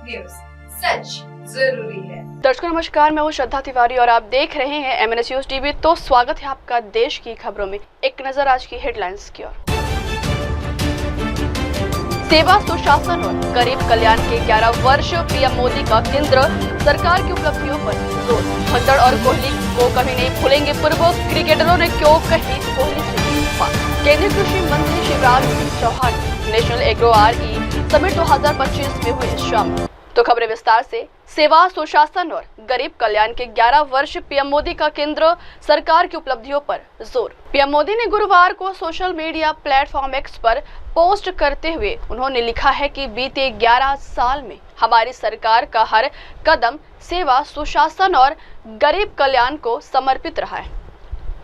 News, सच जरूरी है। दर्शकों नमस्कार, मैं हूं श्रद्धा तिवारी और आप देख रहे हैं MNS न्यूज टीवी। तो स्वागत है आपका देश की खबरों में। एक नजर आज की हेडलाइंस की ओर। सेवा, सुशासन और गरीब कल्याण के 11 वर्ष पीएम मोदी का केंद्र सरकार की उपलब्धियों पर जोर। भगदड़ और कोहली को कभी नहीं भूलेंगे पूर्व क्रिकेटरों ने क्यों कही कोहली से बात। केंद्रीय कृषि मंत्री Shivraj Singh Chouhan national agro RE summit 2025 में हुए शामिल। तो खबरें विस्तार से। सेवा, सुशासन और गरीब कल्याण के 11 वर्ष पीएम मोदी का केंद्र सरकार की उपलब्धियों पर जोर। पीएम मोदी ने गुरुवार को सोशल मीडिया प्लेटफॉर्म X पर पोस्ट करते हुए उन्होंने लिखा है कि बीते 11 साल में हमारी सरकार का हर कदम सेवा, सुशासन और गरीब कल्याण को समर्पित रहा है।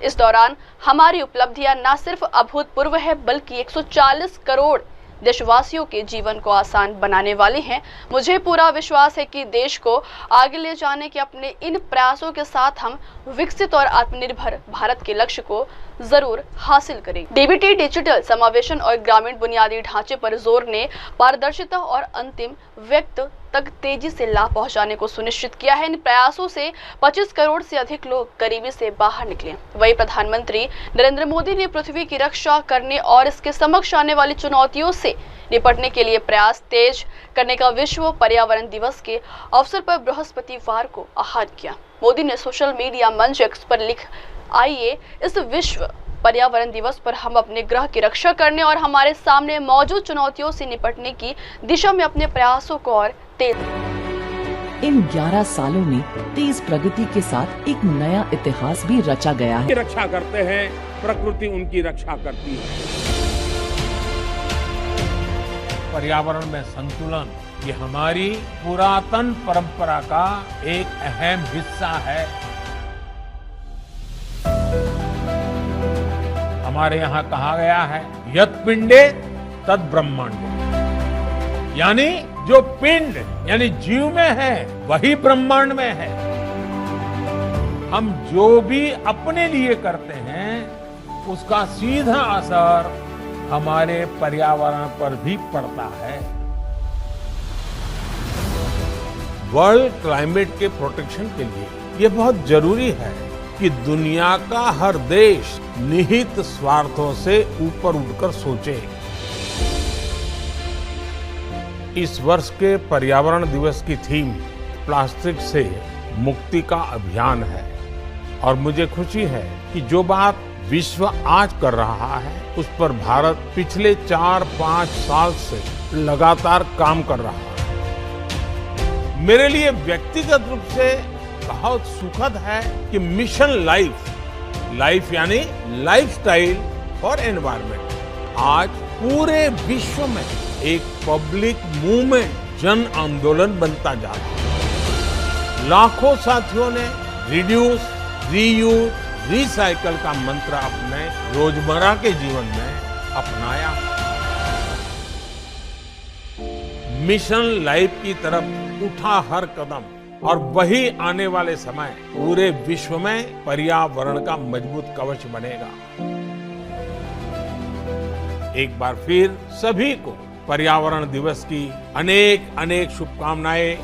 इस दौरान हमारी उपलब्धियां न सिर्फ अभूतपूर्व है बल्कि 140 करोड़ देशवासियों के जीवन को आसान बनाने वाली हैं। मुझे पूरा विश्वास है कि देश को आगे ले जाने के अपने इन प्रयासों के साथ हम विकसित और आत्मनिर्भर भारत के लक्ष्य को जरूर हासिल करेंगे। DBT डिजिटल समावेशन और ग्रामीण बुनियादी ढांचे पर जोर ने पारदर्शिता और अंतिम व्यक्ति तक तेजी से लाभ पहुंचाने को सुनिश्चित किया है। इन प्रयासों से 25 करोड़ से अधिक लोग गरीबी से बाहर निकले। वहीं प्रधानमंत्री नरेंद्र मोदी ने पृथ्वी की रक्षा करने और इसके समक्ष आने वाली चुनौतियों से निपटने के लिए प्रयास तेज करने का विश्व पर्यावरण दिवस के अवसर पर बृहस्पतिवार को आह्वान किया। मोदी ने सोशल मीडिया मंच X पर लिख, आइए इस विश्व पर्यावरण दिवस पर हम अपने ग्रह की रक्षा करने और हमारे सामने मौजूद चुनौतियों से निपटने की दिशा में अपने प्रयासों को और तेज। इन 11 सालों में तेज प्रगति के साथ एक नया इतिहास भी रचा गया है। रक्षा करते हैं, प्रकृति उनकी रक्षा करती है। पर्यावरण में संतुलन ये हमारी पुरातन परंपरा का एक अहम हिस्सा है। हमारे यहाँ कहा गया है, यत् पिंडे तद ब्रह्मांडे, यानी जो पिंड यानी जीव में है वही ब्रह्मांड में है। हम जो भी अपने लिए करते हैं उसका सीधा असर हमारे पर्यावरण पर भी पड़ता है। वर्ल्ड क्लाइमेट के प्रोटेक्शन के लिए ये बहुत जरूरी है कि दुनिया का हर देश निहित स्वार्थों से ऊपर उठकर सोचे। इस वर्ष के पर्यावरण दिवस की थीम प्लास्टिक से मुक्ति का अभियान है और मुझे खुशी है कि जो बात विश्व आज कर रहा है उस पर भारत पिछले 4-5 साल से लगातार काम कर रहा है। मेरे लिए व्यक्तिगत रूप से बहुत सुखद है कि मिशन लाइफ यानी लाइफस्टाइल फॉर एनवायरनमेंट आज पूरे विश्व में एक पब्लिक मूवमेंट, जन आंदोलन बनता जा रहा है। लाखों साथियों ने रिड्यूस, रीयूज, रिसाइकल का मंत्र अपने रोजमर्रा के जीवन में अपनाया। मिशन लाइफ की तरफ उठा हर कदम और वही आने वाले समय पूरे विश्व में पर्यावरण का मजबूत कवच बनेगा। एक बार फिर सभी को पर्यावरण दिवस की अनेक शुभकामनाएं।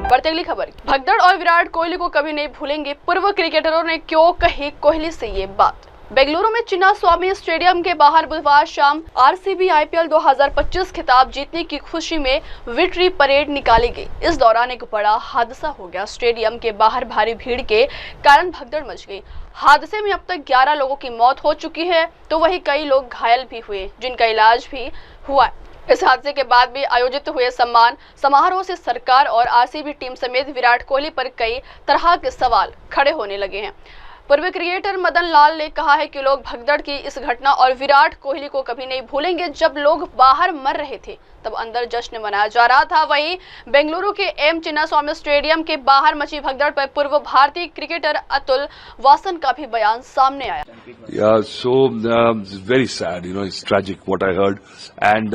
बढ़ते अगली खबर। भगदड़ और विराट कोहली को कभी नहीं भूलेंगे पूर्व क्रिकेटरों ने क्यों कही कोहली से ये बात। बेंगलुरु में चिन्नास्वामी स्टेडियम के बाहर बुधवार शाम RCB IPL 2025 खिताब जीतने की खुशी में विक्ट्री परेड निकाली गई। इस दौरान एक बड़ा हादसा हो गया। स्टेडियम के बाहर भारी भीड़ के कारण भगदड़ मच गई। हादसे में अब तक 11 लोगों की मौत हो चुकी है तो वहीं कई लोग घायल भी हुए जिनका इलाज भी हुआ। इस हादसे के बाद भी आयोजित हुए सम्मान समारोह से सरकार और RCB टीम समेत विराट कोहली पर कई तरह के सवाल खड़े होने लगे हैं। पूर्व क्रिकेटर मदन लाल ने कहा है कि लोग भगदड़ की इस घटना और विराट कोहली को कभी नहीं भूलेंगे। जब लोग बाहर मर रहे थे तब अंदर जश्न मनाया जा रहा था। वहीं बेंगलुरु के M चिन्नास्वामी स्टेडियम के बाहर मची भगदड़ पर पूर्व भारतीय क्रिकेटर अतुल वासन का भी बयान सामने आया। Yeah, so it's very sad, it's tragic what I heard, and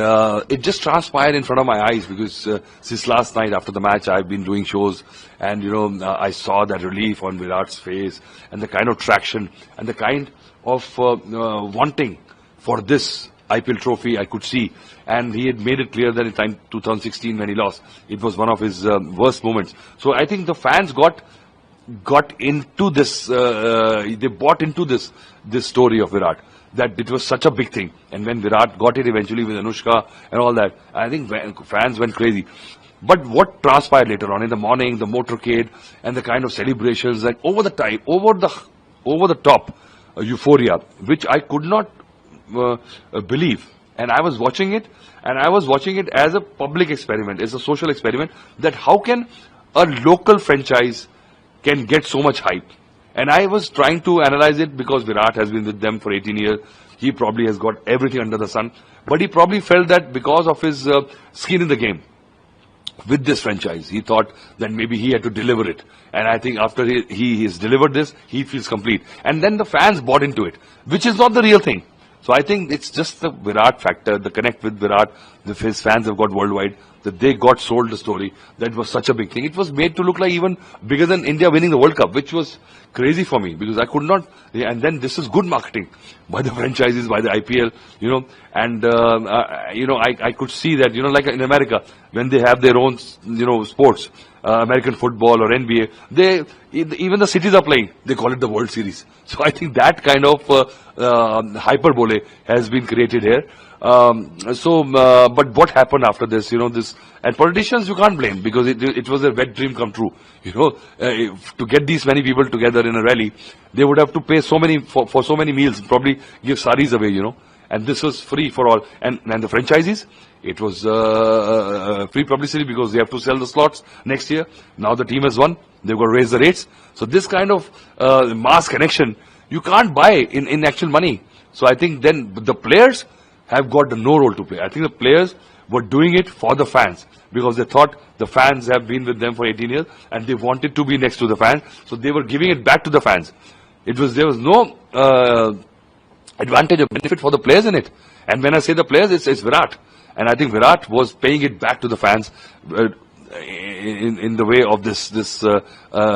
it just transpired in front of my eyes because since last night after the match I've been doing shows, and I saw that relief on Virat's face and the kind of traction and the kind of wanting for this IPL trophy, I could see. And he had made it clear that in time 2016 when he lost, it was one of his worst moments. So I think the fans got into this, they bought into this story of Virat, that it was such a big thing. And when Virat got it eventually with Anushka and all that, I think fans went crazy. But what transpired later on in the morning, the motorcade and the kind of celebrations and over the top euphoria, which I could not believe. And I was watching it, and I was watching it as a public experiment, as a social experiment, that how can a local franchise can get so much hype. And I was trying to analyze it because Virat has been with them for 18 years. He probably has got everything under the sun. But he probably felt that because of his skin in the game with this franchise, he thought that maybe he had to deliver it. And I think after he has delivered this, he feels complete. And then the fans bought into it, which is not the real thing. So I think it's just the Virat factor, the connect with Virat, his fans have got worldwide, that they got sold the story. That was such a big thing. It was made to look like even bigger than India winning the World Cup, which was crazy for me because I could not. And then this is good marketing by the franchises, by the IPL, you know. And, I could see that, like in America, when they have their own, sports, American football or NBA, even the cities are playing. They call it the World Series. So I think that kind of hyperbole has been created here. But what happened after this? And politicians you can't blame because it was a wet dream come true. To get these many people together in a rally, they would have to pay so many for so many meals, probably give saris away. And this was free for all. And the franchises, it was free publicity because they have to sell the slots next year. Now the team has won. They've got to raise the rates. So this kind of mass connection, you can't buy in actual money. So I think then the players have got no role to play. I think the players were doing it for the fans because they thought the fans have been with them for 18 years and they wanted to be next to the fans. So they were giving it back to the fans. There was no advantage or benefit for the players in it. And when I say the players, it's Virat. And I think Virat was paying it back to the fans in the way of this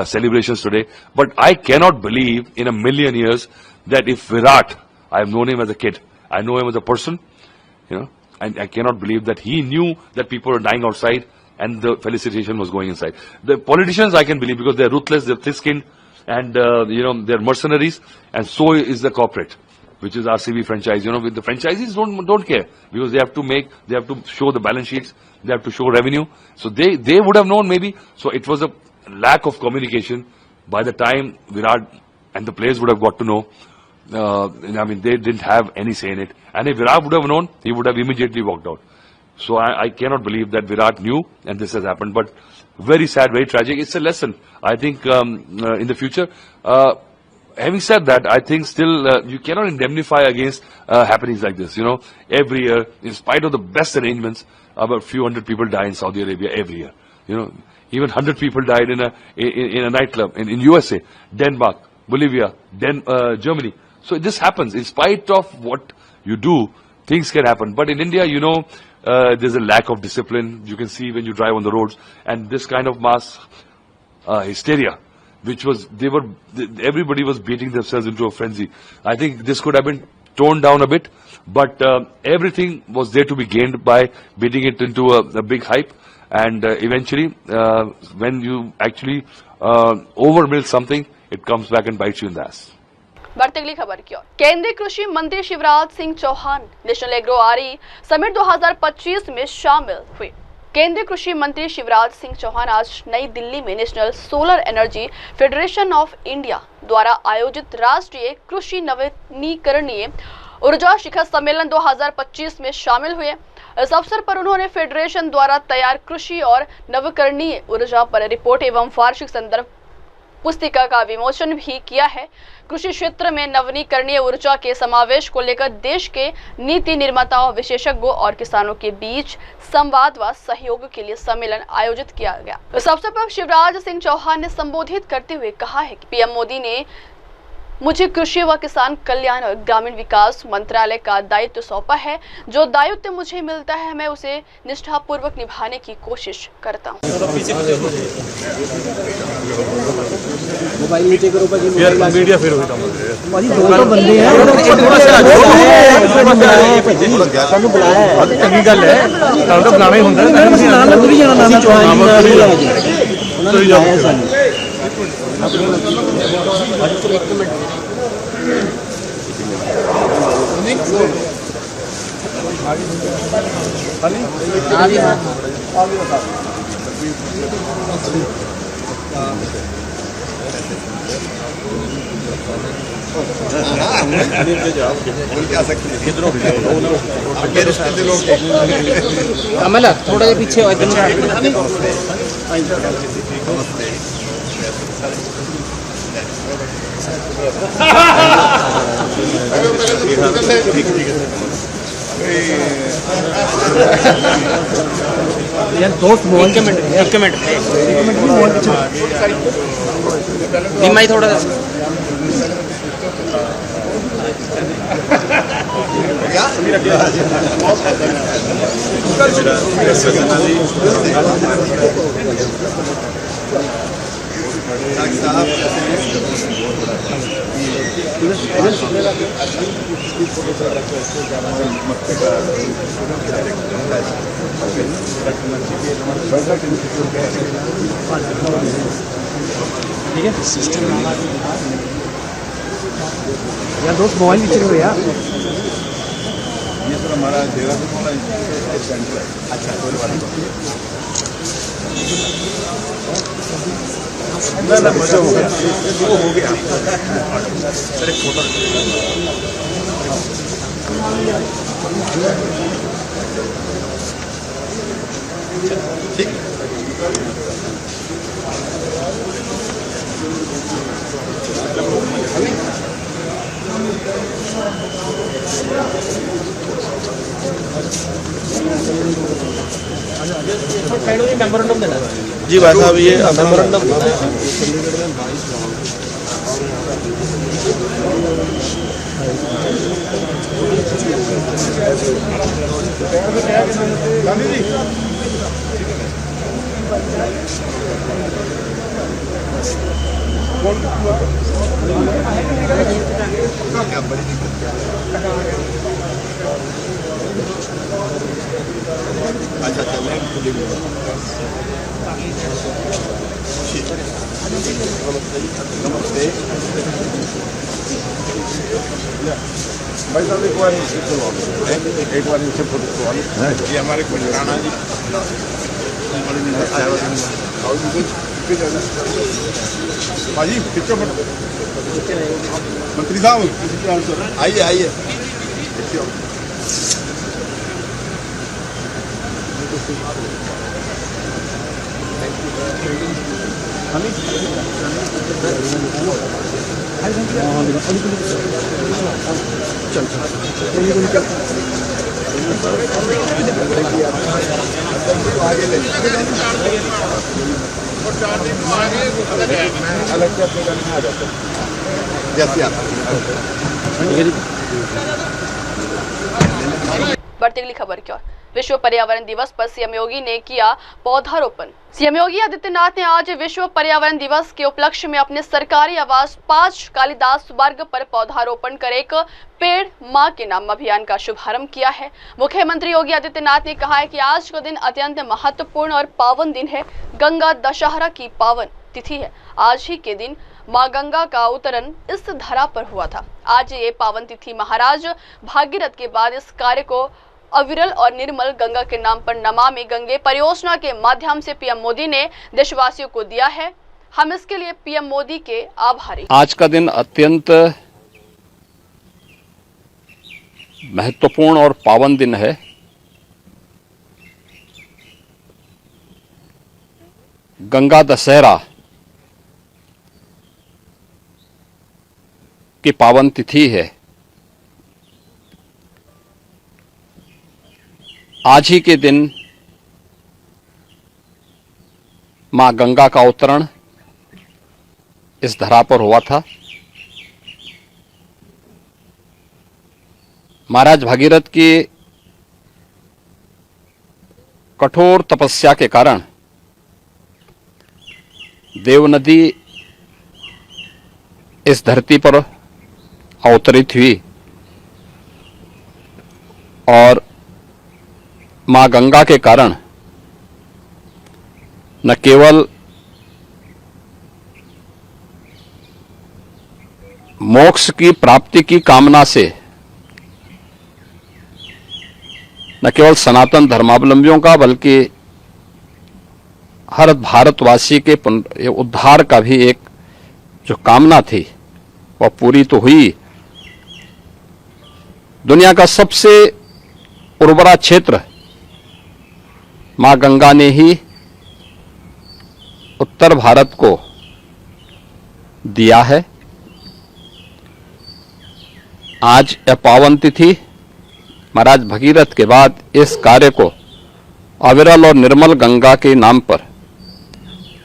celebrations today. But I cannot believe in a million years that if Virat, I have known him as a kid, I know him as a person, and I cannot believe that he knew that people were dying outside and the felicitation was going inside. The politicians I can believe because they're ruthless, they're thick-skinned, and they're mercenaries, and so is the corporate, which is RCB franchise. With the franchises don't care because they have to show the balance sheets, they have to show revenue. So they would have known maybe. So it was a lack of communication. By the time Virat and the players would have got to know, they didn't have any say in it. And if Virat would have known, he would have immediately walked out. So I cannot believe that Virat knew and this has happened. But very sad, very tragic. It's a lesson, I think, in the future. Having said that, I think still you cannot indemnify against happenings like this. Every year, in spite of the best arrangements, about a few hundred people die in Saudi Arabia every year. Even 100 people died in a nightclub in USA, Denmark, Bolivia, Germany. So this happens. In spite of what you do, things can happen. But in India, there's a lack of discipline. You can see when you drive on the roads, and this kind of mass hysteria, which was everybody was beating themselves into a frenzy. I think this could have been toned down a bit, but everything was there to be gained by beating it into a big hype. And eventually, when you actually overmill something, it comes back and bites you in the ass. बढ़ती अगली खबर की ओर। केंद्रीय कृषि मंत्री Shivraj Singh Chouhan national agro आरी summit 2025 में शामिल हुए। केंद्रीय कृषि मंत्री शिवराज सिंह चौहान आज नई दिल्ली में national solar energy federation of India द्वारा आयोजित राष्ट्रीय कृषि नवीकरणीय ऊर्जा शिखर सम्मेलन 2025 में शामिल हुए। इस अवसर पर उन्होंने फेडरेशन द्वारा तैयार कृषि और नवीकरणीय ऊर्जा पर रिपोर्ट एवं वार्षिक संदर्भ पुस्तिका का विमोचन भी किया है। कृषि क्षेत्र में नवीकरणीय ऊर्जा के समावेश को लेकर देश के नीति निर्माताओं, विशेषज्ञों और किसानों के बीच संवाद व सहयोग के लिए सम्मेलन आयोजित किया गया। इस अवसर पर शिवराज सिंह चौहान ने संबोधित करते हुए कहा है कि पीएम मोदी ने मुझे कृषि व किसान कल्याण और ग्रामीण विकास मंत्रालय का दायित्व सौंपा है। जो दायित्व मुझे मिलता है मैं उसे निष्ठापूर्वक निभाने की कोशिश करता हूँ। मीडिया फिर चंगी गल है बुलाना ही होंगे। कमला थोड़ा सा पीछे यार दोस्त मोहन के मिनट निमाई थोड़ा ठीक है सिस्टम यार दोस्त मोबाइल पीछे करो यार। ये सर हमारा देहरादून वाला सेंटर है। अच्छा कोई बात नहीं। हो गया वो हो गया सर एक फोटो ठीक मेमोरेंडम देना जी भाई साहब ये मेमोरेंडम अच्छा चलें नमस्ते भाई साहब एक बार नीचे फोटो करवा लो। ये हमारे कुछ राणा जी भाजी खींचो फोटो। मंत्री साहब आइए आइए बढ़ती अगली खबर की ओर। विश्व पर्यावरण दिवस पर सीएम योगी ने किया पौधारोपण। सीएम योगी आदित्यनाथ ने आज विश्व पर्यावरण दिवस के उपलक्ष्य में अपने सरकारी आवास 5 कालिदास वर्ग पर पौधारोपण कर एक पेड़ मां के नाम अभियान का शुभारंभ किया है। मुख्यमंत्री योगी आदित्यनाथ ने कहा है कि आज का दिन अत्यंत महत्वपूर्ण और पावन दिन है। गंगा दशहरा की पावन तिथि है। आज ही के दिन मां गंगा का अवतरण इस धरा पर हुआ था। आज ये पावन तिथि महाराज भागीरथ के बाद इस कार्य को अविरल और निर्मल गंगा के नाम पर नमामि गंगे परियोजना के माध्यम से पीएम मोदी ने देशवासियों को दिया है। हम इसके लिए पीएम मोदी के आभारी। आज का दिन अत्यंत महत्वपूर्ण और पावन दिन है। गंगा दशहरा की पावन तिथि है। आज ही के दिन मां गंगा का अवतरण इस धरा पर हुआ था। महाराज भागीरथ की कठोर तपस्या के कारण देव नदी इस धरती पर अवतरित हुई और मां गंगा के कारण न केवल मोक्ष की प्राप्ति की कामना से न केवल सनातन धर्मावलंबियों का बल्कि हर भारतवासी के उद्धार का भी एक जो कामना थी वह पूरी तो हुई। दुनिया का सबसे उर्वरा क्षेत्र मां गंगा ने ही उत्तर भारत को दिया है। आज यह पावन तिथि महाराज भगीरथ के बाद इस कार्य को अविरल और निर्मल गंगा के नाम पर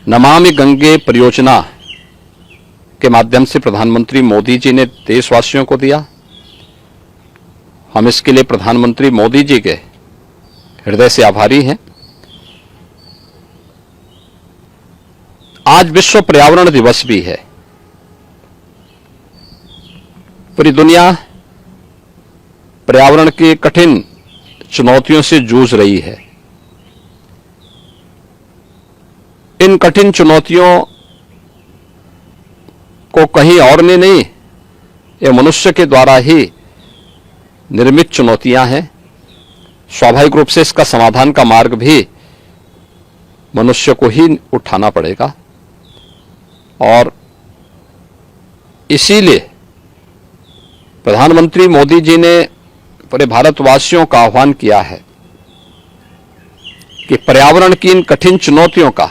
नमामि गंगे परियोजना के माध्यम से प्रधानमंत्री मोदी जी ने देशवासियों को दिया। हम इसके लिए प्रधानमंत्री मोदी जी के हृदय से आभारी हैं। आज विश्व पर्यावरण दिवस भी है। पूरी दुनिया पर्यावरण की कठिन चुनौतियों से जूझ रही है। इन कठिन चुनौतियों को कहीं और ने नहीं, ये मनुष्य के द्वारा ही निर्मित चुनौतियां हैं। स्वाभाविक रूप से इसका समाधान का मार्ग भी मनुष्य को ही उठाना पड़ेगा और इसीलिए प्रधानमंत्री मोदी जी ने पूरे भारतवासियों का आह्वान किया है कि पर्यावरण की इन कठिन चुनौतियों का,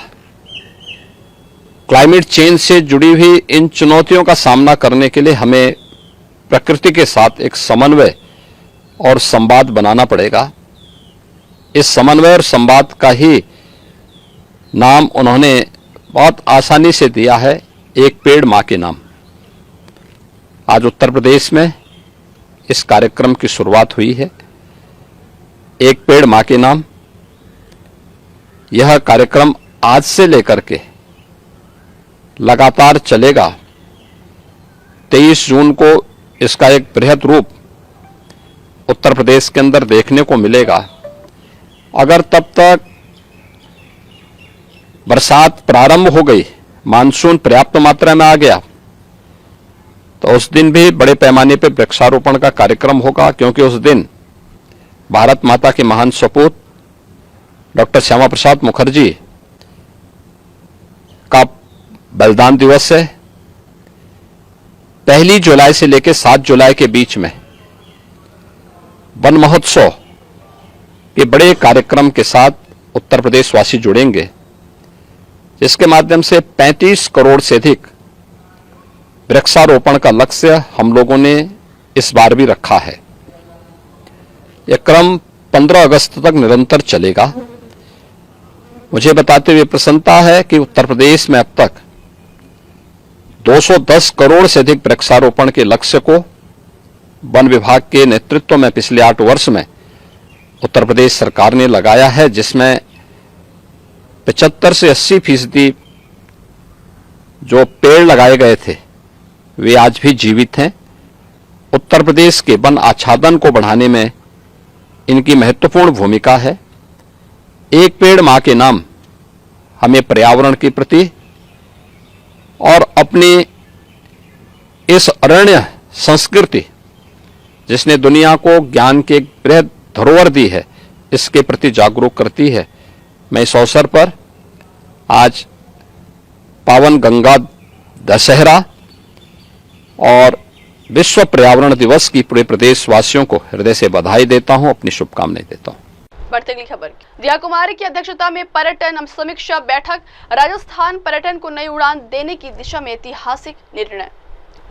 क्लाइमेट चेंज से जुड़ी हुई इन चुनौतियों का सामना करने के लिए हमें प्रकृति के साथ एक समन्वय और संवाद बनाना पड़ेगा। इस समन्वय और संवाद का ही नाम उन्होंने बहुत आसानी से दिया है, एक पेड़ मां के नाम। आज उत्तर प्रदेश में इस कार्यक्रम की शुरुआत हुई है, एक पेड़ मां के नाम। यह कार्यक्रम आज से लेकर के लगातार चलेगा। 23 जून को इसका एक बृहद रूप उत्तर प्रदेश के अंदर देखने को मिलेगा। अगर तब तक बरसात प्रारंभ हो गई, मानसून पर्याप्त मात्रा में आ गया, तो उस दिन भी बड़े पैमाने पर वृक्षारोपण का कार्यक्रम होगा, क्योंकि उस दिन भारत माता के महान सपूत डॉक्टर श्यामा प्रसाद मुखर्जी का बलिदान दिवस है। 1 जुलाई से लेकर 7 जुलाई के बीच में वन महोत्सव के बड़े कार्यक्रम के साथ उत्तर प्रदेश वासी जुड़ेंगे, जिसके माध्यम से 35 करोड़ से अधिक वृक्षारोपण का लक्ष्य हम लोगों ने इस बार भी रखा है। यह क्रम 15 अगस्त तक निरंतर चलेगा। मुझे बताते हुए प्रसन्नता है कि उत्तर प्रदेश में अब तक 210 करोड़ से अधिक वृक्षारोपण के लक्ष्य को वन विभाग के नेतृत्व में पिछले 8 वर्ष में उत्तर प्रदेश सरकार ने लगाया है, जिसमें 75 से 80% जो पेड़ लगाए गए थे वे आज भी जीवित हैं। उत्तर प्रदेश के वन आच्छादन को बढ़ाने में इनकी महत्वपूर्ण भूमिका है। एक पेड़ मां के नाम हमें पर्यावरण के प्रति और अपनी इस अरण्य संस्कृति, जिसने दुनिया को ज्ञान के बृहद धरोहर दी है, इसके प्रति जागरूक करती है। मैं इस अवसर पर आज पावन गंगा दशहरा और विश्व पर्यावरण दिवस की पूरे प्रदेशवासियों को हृदय से बधाई देता हूं, अपनी शुभकामनाएं देता हूं। बढ़ते अगली खबर। दिया कुमारी की अध्यक्षता में पर्यटन समीक्षा बैठक, राजस्थान पर्यटन को नई उड़ान देने की दिशा में ऐतिहासिक निर्णय।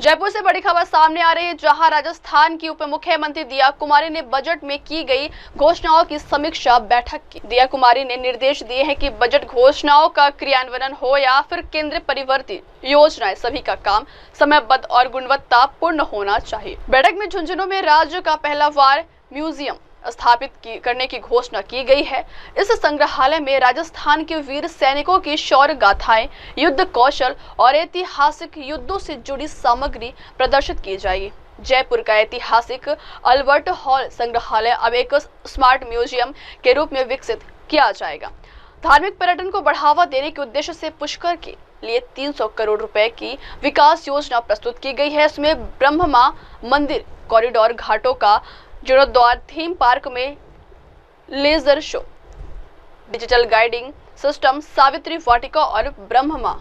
जयपुर से बड़ी खबर सामने आ रही है, जहां राजस्थान की उप मुख्यमंत्री दिया कुमारी ने बजट में की गई घोषणाओं की समीक्षा बैठक की। दिया कुमारी ने निर्देश दिए हैं कि बजट घोषणाओं का क्रियान्वयन हो या फिर केंद्र परिवर्तित योजनाएं, सभी का काम समयबद्ध और गुणवत्ता पूर्ण होना चाहिए। बैठक में झुंझुनू में राज्य का पहला वार म्यूजियम स्थापित करने की घोषणा की गई है। इस संग्रहालय में राजस्थान के वीर सैनिकों की शौर्य गाथाएं, युद्ध कौशल और ऐतिहासिक युद्धों से जुड़ी सामग्री प्रदर्शित की जाएगी। जयपुर का ऐतिहासिक अल्बर्ट हॉल संग्रहालय अब एक स्मार्ट म्यूजियम के रूप में विकसित किया जाएगा। धार्मिक पर्यटन को बढ़ावा देने के उद्देश्य से पुष्कर के लिए 300 करोड़ रुपए की विकास योजना प्रस्तुत की गई है। इसमें ब्रह्मा मंदिर कॉरिडोर, घाटों का जीर्णोद्धार, थीम पार्क में laser show, digital guiding system, Savitri Vatika और ब्रह्मा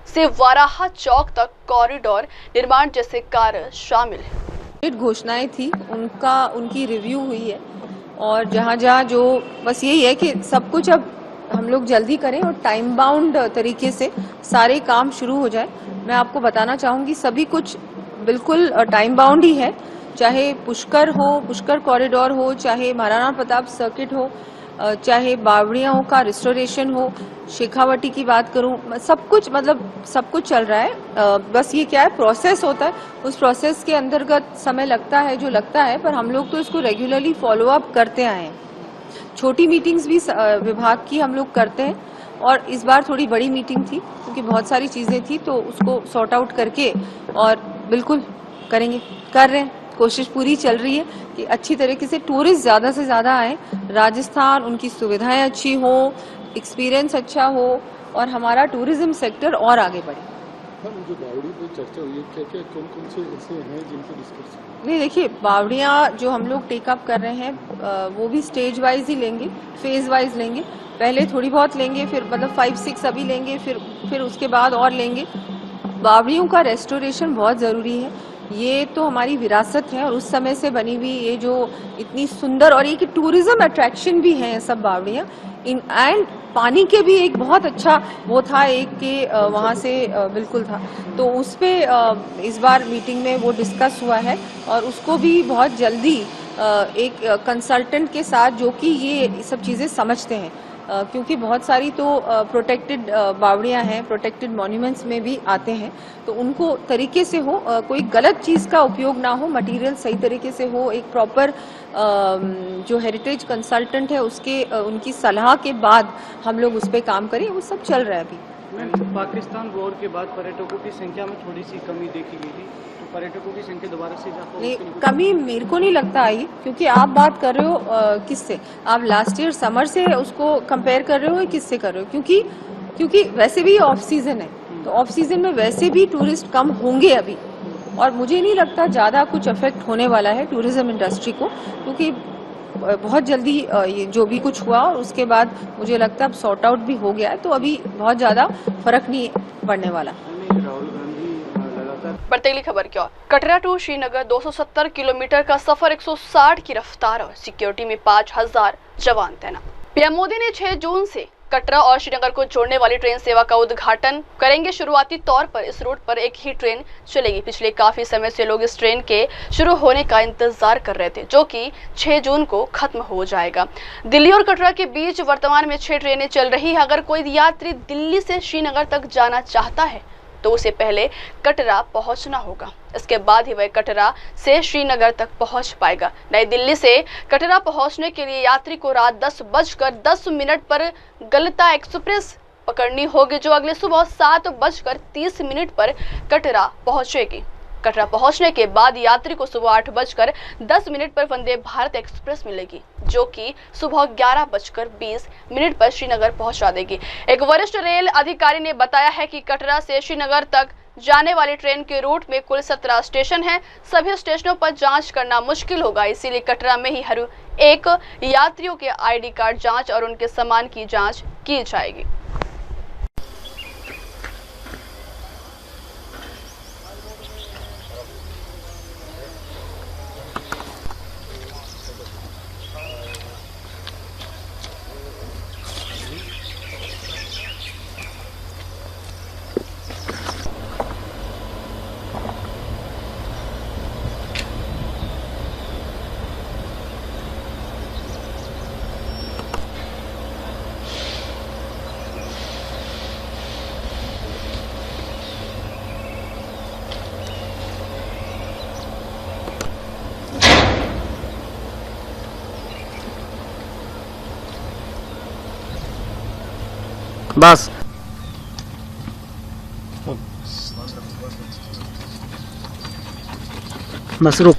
से वाराह चौक तक कॉरिडोर निर्माण जैसे कार्य शामिल है। घोषणाएं थी उनकी रिव्यू हुई है और जहां जो बस यही है कि सब कुछ अब हम लोग जल्दी करें और टाइम बाउंड तरीके से सारे काम शुरू हो जाए। मैं आपको बताना चाहूंगी सभी कुछ बिल्कुल टाइम बाउंड ही है, चाहे पुष्कर हो, पुष्कर कॉरिडोर हो, चाहे महाराणा प्रताप सर्किट हो, चाहे बावड़ियाओं का रिस्टोरेशन हो, शेखावटी की बात करूं, सब कुछ मतलब सब कुछ चल रहा है। बस ये क्या है, प्रोसेस होता है, उस प्रोसेस के अंतर्गत समय लगता है जो लगता है, पर हम लोग तो इसको रेगुलरली फॉलो अप करते आए हैं। छोटी मीटिंग्स भी विभाग की हम लोग करते हैं और इस बार थोड़ी बड़ी मीटिंग थी क्योंकि बहुत सारी चीजें थी, तो उसको सॉर्ट आउट करके और बिल्कुल करेंगे, कर रहे हैं। कोशिश पूरी चल रही है कि अच्छी तरीके से टूरिस्ट ज्यादा से ज्यादा आए राजस्थान, उनकी सुविधाएं अच्छी हो, एक्सपीरियंस अच्छा हो और हमारा टूरिज्म सेक्टर और आगे बढ़े। जो बावड़ी पे चर्चा हुई है, क्या कौन से ऐसे हैं जिनको डिस्कस? नहीं, देखिए बावड़ियाँ जो हम लोग टेकअप कर रहे हैं वो भी स्टेज वाइज ही लेंगे, फेज वाइज लेंगे। पहले थोड़ी बहुत लेंगे, फिर मतलब 5-6 अभी लेंगे, फिर उसके बाद और लेंगे। बावड़ियों का रेस्टोरेशन बहुत जरूरी है, ये तो हमारी विरासत है और उस समय से बनी हुई ये जो इतनी सुंदर और ये टूरिज्म अट्रैक्शन भी है सब बावड़ियाँ। एंड पानी के भी एक बहुत अच्छा वो था, एक के वहाँ से बिल्कुल था, तो उस पे इस बार मीटिंग में वो डिस्कस हुआ है और उसको भी बहुत जल्दी एक कंसल्टेंट के साथ जो कि ये सब चीज़ें समझते हैं, क्योंकि बहुत सारी तो प्रोटेक्टेड बावड़ियाँ हैं, प्रोटेक्टेड मॉन्यूमेंट्स में भी आते हैं, तो उनको तरीके से हो, कोई गलत चीज़ का उपयोग ना हो, मटेरियल सही तरीके से हो, एक प्रॉपर जो हेरिटेज कंसल्टेंट है उसके उनकी सलाह के बाद हम लोग उस पर काम करें, वो सब चल रहा है अभी। पाकिस्तान वॉर के बाद पर्यटकों की संख्या में थोड़ी सी कमी देखी गई थी, तो पर्यटकों की संख्या दोबारा से नहीं, कमी मेरे को नहीं लगता आई, क्योंकि आप बात कर रहे हो किससे, आप लास्ट ईयर समर से उसको कंपेयर कर रहे हो, किससे कर रहे हो? क्योंकि वैसे भी ऑफ सीजन है, तो ऑफ सीजन में वैसे भी टूरिस्ट कम होंगे अभी, और मुझे नहीं लगता ज्यादा कुछ अफेक्ट होने वाला है टूरिज्म इंडस्ट्री को, क्योंकि बहुत जल्दी ये जो भी कुछ हुआ और उसके बाद मुझे लगता है अब सॉर्ट आउट भी हो गया है, तो अभी बहुत ज्यादा फर्क नहीं पड़ने वाला। बढ़ती अगली खबर की ओर। कटरा टू श्रीनगर 270 किलोमीटर का सफर 160 की रफ्तार और सिक्योरिटी में 5000 जवान तैनात। पीएम मोदी ने 6 जून से कटरा और श्रीनगर को जोड़ने वाली ट्रेन सेवा का उद्घाटन करेंगे। शुरुआती तौर पर इस रूट पर एक ही ट्रेन चलेगी। पिछले काफी समय से लोग इस ट्रेन के शुरू होने का इंतजार कर रहे थे, जो कि 6 जून को खत्म हो जाएगा। दिल्ली और कटरा के बीच वर्तमान में 6 ट्रेनें चल रही है। अगर कोई यात्री दिल्ली से श्रीनगर तक जाना चाहता है तो उसे पहले कटरा पहुंचना होगा, इसके बाद ही वह कटरा से श्रीनगर तक पहुंच पाएगा। नई दिल्ली से कटरा पहुंचने के लिए यात्री को रात 10:10 पर गलता एक्सप्रेस पकड़नी होगी, जो अगले सुबह 7:30 पर कटरा पहुंचेगी। कटरा पहुंचने के बाद यात्री को सुबह 8:10 पर वंदे भारत एक्सप्रेस मिलेगी, जो कि सुबह 11:20 पर श्रीनगर पहुंचा देगी। एक वरिष्ठ रेल अधिकारी ने बताया है कि कटरा से श्रीनगर तक जाने वाली ट्रेन के रूट में कुल 17 स्टेशन हैं। सभी स्टेशनों पर जांच करना मुश्किल होगा, इसीलिए कटरा में ही हर एक यात्रियों के ID कार्ड जांच और उनके सामान की जांच की जाएगी। बस बस रुक।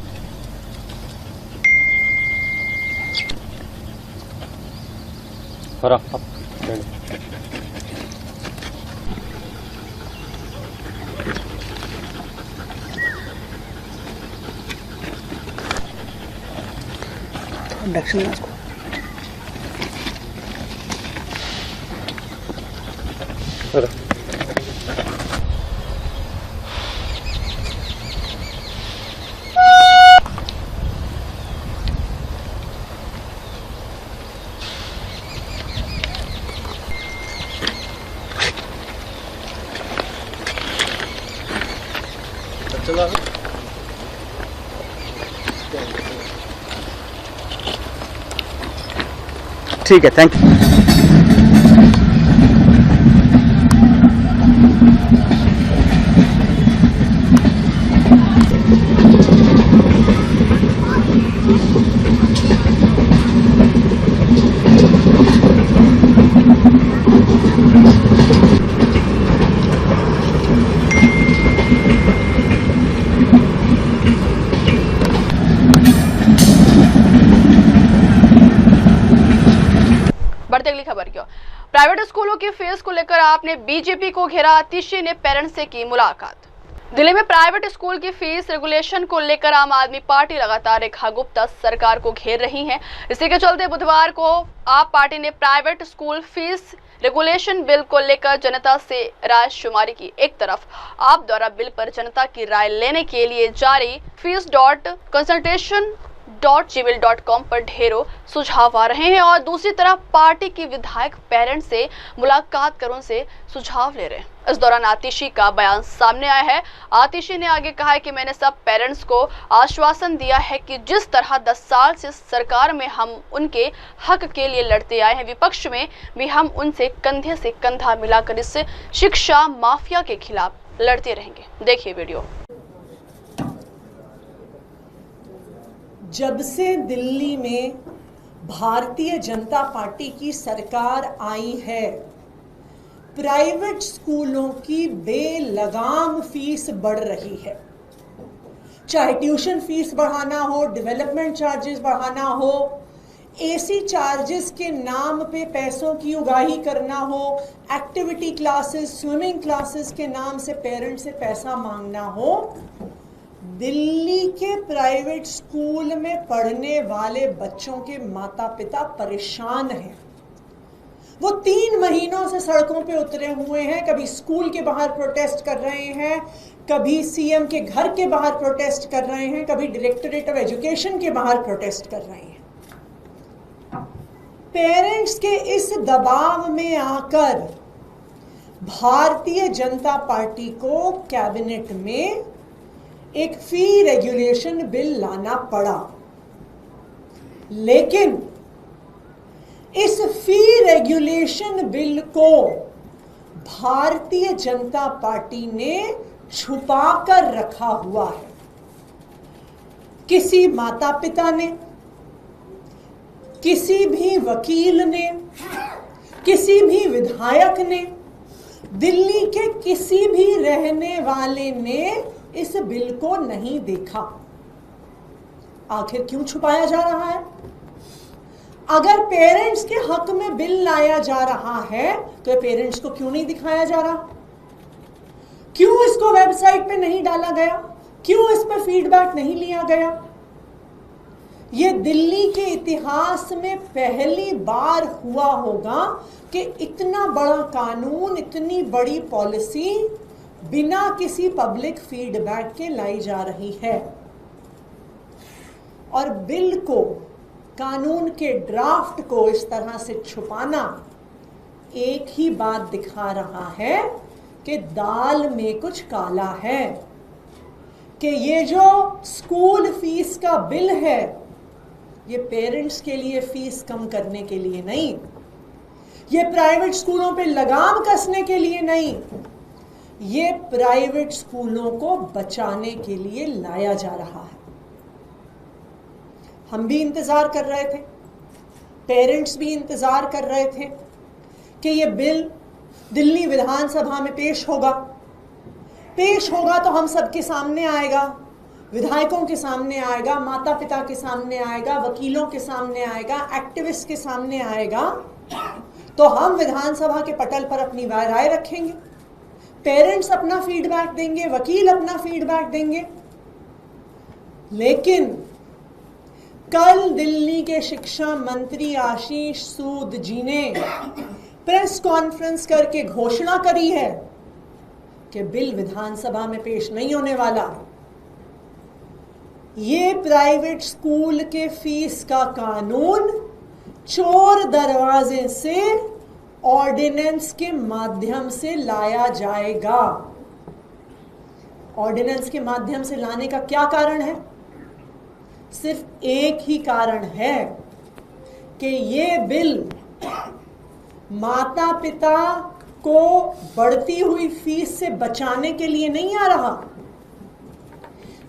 ठीक है, थैंक यू। बढ़ते अगली खबर की ओर। प्राइवेट स्कूलों की फीस को लेकर आपने बीजेपी को घेरा, आतिशी ने पेरेंट्स से की मुलाकात। दिल्ली में प्राइवेट स्कूल की फीस रेगुलेशन को लेकर आम आदमी पार्टी लगातार रेखा गुप्ता सरकार को घेर रही है। इसी के चलते बुधवार को आप पार्टी ने private school fees regulation bill को लेकर जनता से राय शुमारी की। एक तरफ आप द्वारा बिल पर जनता की राय लेने के लिए जारी fees.consultation.gmail.com पर ढेरों सुझाव आ रहे हैं और दूसरी तरफ पार्टी की विधायक पेरेंट्स से मुलाकात कर उनसे सुझाव ले रहे हैं। इस दौरान आतिशी का बयान सामने आया है। आतिशी ने आगे कहा है कि मैंने सब पेरेंट्स को आश्वासन दिया है कि जिस तरह 10 साल से सरकार में हम उनके हक के लिए लड़ते आए हैं, विपक्ष में भी हम उनसे कंधे से कंधा मिलाकर इस शिक्षा माफिया के खिलाफ लड़ते रहेंगे। देखिए वीडियो। जब से दिल्ली में भारतीय जनता पार्टी की सरकार आई है, प्राइवेट स्कूलों की बेलगाम फीस बढ़ रही है। चाहे ट्यूशन फीस बढ़ाना हो, डेवलपमेंट चार्जेस बढ़ाना हो, एसी चार्जेस के नाम पे पैसों की उगाही करना हो, एक्टिविटी क्लासेस, स्विमिंग क्लासेस के नाम से पेरेंट्स से पैसा मांगना हो, दिल्ली के प्राइवेट स्कूल में पढ़ने वाले बच्चों के माता पिता परेशान हैं। वो 3 महीनों से सड़कों पे उतरे हुए हैं। कभी स्कूल के बाहर प्रोटेस्ट कर रहे हैं, कभी सीएम के घर के बाहर प्रोटेस्ट कर रहे हैं, कभी डायरेक्टरेट ऑफ एजुकेशन के बाहर प्रोटेस्ट कर रहे हैं। पेरेंट्स के इस दबाव में आकर भारतीय जनता पार्टी को कैबिनेट में एक फी रेगुलेशन बिल लाना पड़ा, लेकिन इस फी रेगुलेशन बिल को भारतीय जनता पार्टी ने छुपा कर रखा हुआ है। किसी माता पिता ने, किसी भी वकील ने, किसी भी विधायक ने, दिल्ली के किसी भी रहने वाले ने इस बिल को नहीं देखा। आखिर क्यों छुपाया जा रहा है? अगर पेरेंट्स के हक में बिल लाया जा रहा है तो पेरेंट्स को क्यों नहीं दिखाया जा रहा? क्यों इसको वेबसाइट पे नहीं डाला गया? क्यों इस पर फीडबैक नहीं लिया गया? ये दिल्ली के इतिहास में पहली बार हुआ होगा कि इतना बड़ा कानून, इतनी बड़ी पॉलिसी बिना किसी पब्लिक फीडबैक के लाई जा रही है। और बिल को, कानून के ड्राफ्ट को इस तरह से छुपाना एक ही बात दिखा रहा है कि दाल में कुछ काला है, कि ये जो स्कूल फीस का बिल है ये पेरेंट्स के लिए फीस कम करने के लिए नहीं, ये प्राइवेट स्कूलों पे लगाम कसने के लिए नहीं, ये प्राइवेट स्कूलों को बचाने के लिए लाया जा रहा है। हम भी इंतजार कर रहे थे, पेरेंट्स भी इंतजार कर रहे थे कि ये बिल दिल्ली विधानसभा में पेश होगा तो हम सबके सामने आएगा, विधायकों के सामने आएगा, माता पिता के सामने आएगा, वकीलों के सामने आएगा, एक्टिविस्ट के सामने आएगा। तो हम विधानसभा के पटल पर अपनी राय रखेंगे, पेरेंट्स अपना फीडबैक देंगे, वकील अपना फीडबैक देंगे। लेकिन कल दिल्ली के शिक्षा मंत्री आशीष सूद जी ने प्रेस कॉन्फ्रेंस करके घोषणा करी है कि बिल विधानसभा में पेश नहीं होने वाला। ये प्राइवेट स्कूल के फीस का कानून चोर दरवाजे से ऑर्डिनेंस के माध्यम से लाया जाएगा। ऑर्डिनेंस के माध्यम से लाने का क्या कारण है? सिर्फ एक ही कारण है कि ये बिल माता पिता को बढ़ती हुई फीस से बचाने के लिए नहीं आ रहा।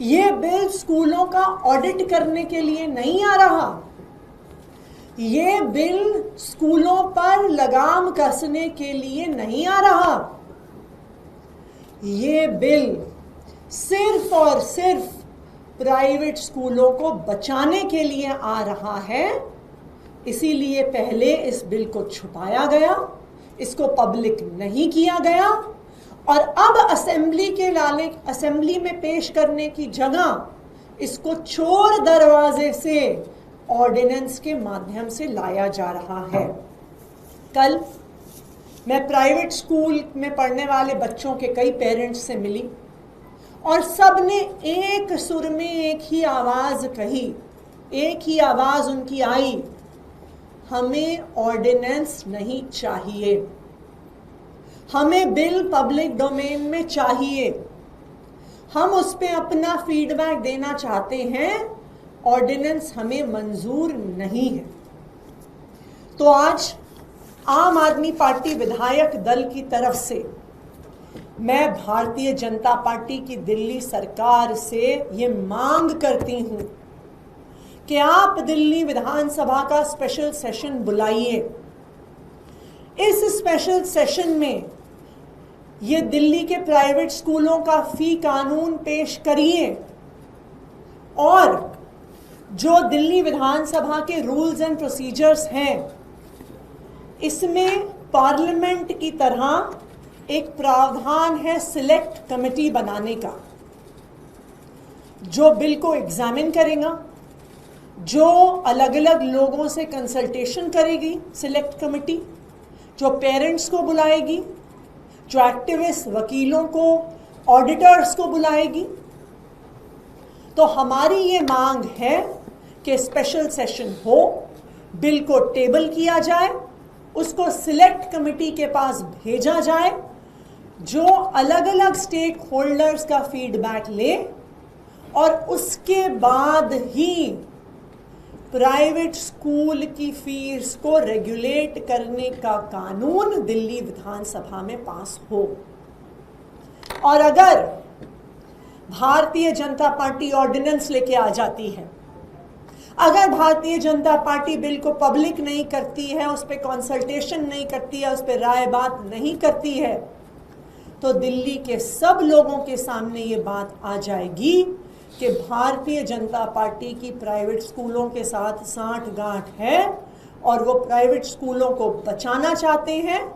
ये बिल स्कूलों का ऑडिट करने के लिए नहीं आ रहा। ये बिल स्कूलों पर लगाम कसने के लिए नहीं आ रहा। ये बिल सिर्फ और सिर्फ प्राइवेट स्कूलों को बचाने के लिए आ रहा है। इसीलिए पहले इस बिल को छुपाया गया, इसको पब्लिक नहीं किया गया, और अब असेंबली में पेश करने की जगह इसको चोर दरवाजे से ऑर्डिनेंस के माध्यम से लाया जा रहा है। कल मैं प्राइवेट स्कूल में पढ़ने वाले बच्चों के कई पेरेंट्स से मिली और सब ने एक सुर में एक ही आवाज कही, एक ही आवाज उनकी आई, हमें ऑर्डिनेंस नहीं चाहिए, हमें बिल पब्लिक डोमेन में चाहिए, हम उस पर अपना फीडबैक देना चाहते हैं, ऑर्डिनेंस हमें मंजूर नहीं है। तो आज आम आदमी पार्टी विधायक दल की तरफ से मैं भारतीय जनता पार्टी की दिल्ली सरकार से ये मांग करती हूं कि आप दिल्ली विधानसभा का स्पेशल सेशन बुलाइए। इस स्पेशल सेशन में ये दिल्ली के प्राइवेट स्कूलों का फी कानून पेश करिए और जो दिल्ली विधानसभा के रूल्स एंड प्रोसीजर्स हैं, इसमें पार्लियामेंट की तरह एक प्रावधान है सिलेक्ट कमेटी बनाने का, जो बिल को एग्जामिन करेगा, जो अलग अलग लोगों से कंसल्टेशन करेगी सिलेक्ट कमेटी, जो पेरेंट्स को बुलाएगी, जो एक्टिविस्ट वकीलों को, ऑडिटर्स को बुलाएगी। तो हमारी ये मांग है कि स्पेशल सेशन हो, बिल को टेबल किया जाए, उसको सिलेक्ट कमेटी के पास भेजा जाए, जो अलग अलग स्टेक होल्डर्स का फीडबैक ले और उसके बाद ही प्राइवेट स्कूल की फीस को रेगुलेट करने का कानून दिल्ली विधानसभा में पास हो। और अगर भारतीय जनता पार्टी ऑर्डिनेंस लेके आ जाती है, अगर भारतीय जनता पार्टी बिल को पब्लिक नहीं करती है, उस पर कंसल्टेशन नहीं करती है, उस पर राय बात नहीं करती है, तो दिल्ली के सब लोगों के सामने ये बात आ जाएगी कि भारतीय जनता पार्टी की प्राइवेट स्कूलों के साथ साठगांठ है और वो प्राइवेट स्कूलों को बचाना चाहते हैं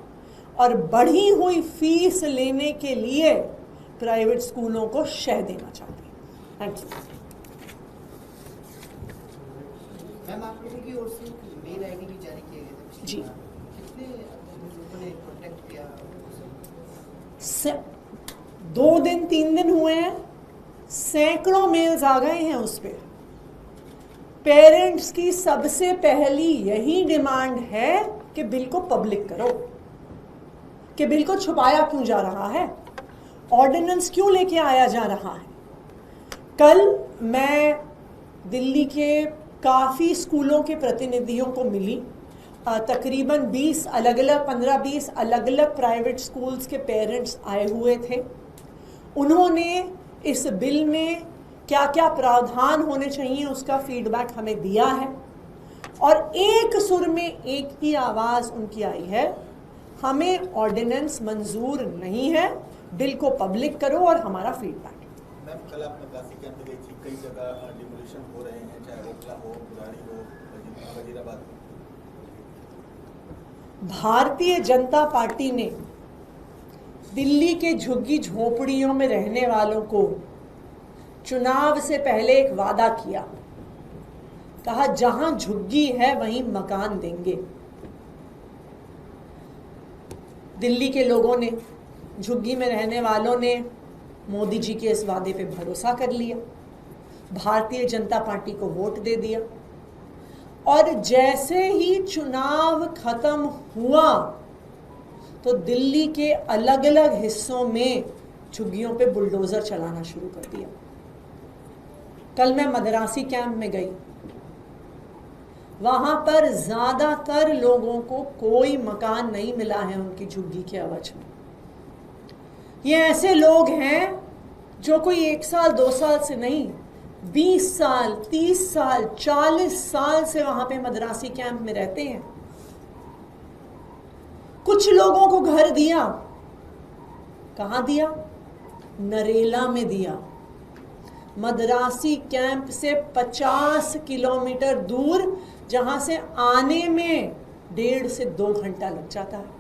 और बढ़ी हुई फीस लेने के लिए प्राइवेट स्कूलों को शह देना चाहते हैं। Thank you. मैम, आप लोगों की ओर से मेल आईडी भी जारी किए गए थे जी। कितने लोगों ने कांटेक्ट किया? 2 दिन 3 दिन हुए हैं, सैकड़ों मेल्स आ गए हैं उस पर। पेरेंट्स की सबसे पहली यही डिमांड है कि बिल को पब्लिक करो, कि बिल को छुपाया क्यों जा रहा है, ऑर्डिनेंस क्यों लेके आया जा रहा है। कल मैं दिल्ली के काफ़ी स्कूलों के प्रतिनिधियों को मिली, तकरीबन 20 अलग अलग 15-20 अलग अलग प्राइवेट स्कूल्स के पेरेंट्स आए हुए थे। उन्होंने इस बिल में क्या क्या प्रावधान होने चाहिए उसका फीडबैक हमें दिया है और एक सुर में एक ही आवाज़ उनकी आई है, हमें ऑर्डिनेंस मंजूर नहीं है। बिल को पब्लिक करो और हमारा फीडबैक। मैम, कल आप नगासी कैंप में गई थी, कई जगह डिमोलिशन हो रहे हैं, चाहे रोकला हो, बुराड़ी हो, वजीराबाद। भारतीय जनता पार्टी ने दिल्ली के झुग्गी झोपड़ियों में रहने वालों को चुनाव से पहले एक वादा किया, कहा जहां झुग्गी है वहीं मकान देंगे। दिल्ली के लोगों ने, झुग्गी में रहने वालों ने मोदी जी के इस वादे पे भरोसा कर लिया, भारतीय जनता पार्टी को वोट दे दिया और जैसे ही चुनाव खत्म हुआ तो दिल्ली के अलग अलग हिस्सों में झुग्गियों पे बुलडोजर चलाना शुरू कर दिया। कल मैं मदरासी कैंप में गई, वहां पर ज्यादातर लोगों को कोई मकान नहीं मिला है उनकी झुग्गी के एवज में। ये ऐसे लोग हैं जो कोई 1 साल 2 साल से नहीं, 20 साल 30 साल 40 साल से वहां पे मदरासी कैंप में रहते हैं। कुछ लोगों को घर दिया, कहां दिया? नरेला में दिया। मदरासी कैंप से 50 किलोमीटर दूर, जहां से आने में 1.5 से 2 घंटा लग जाता है,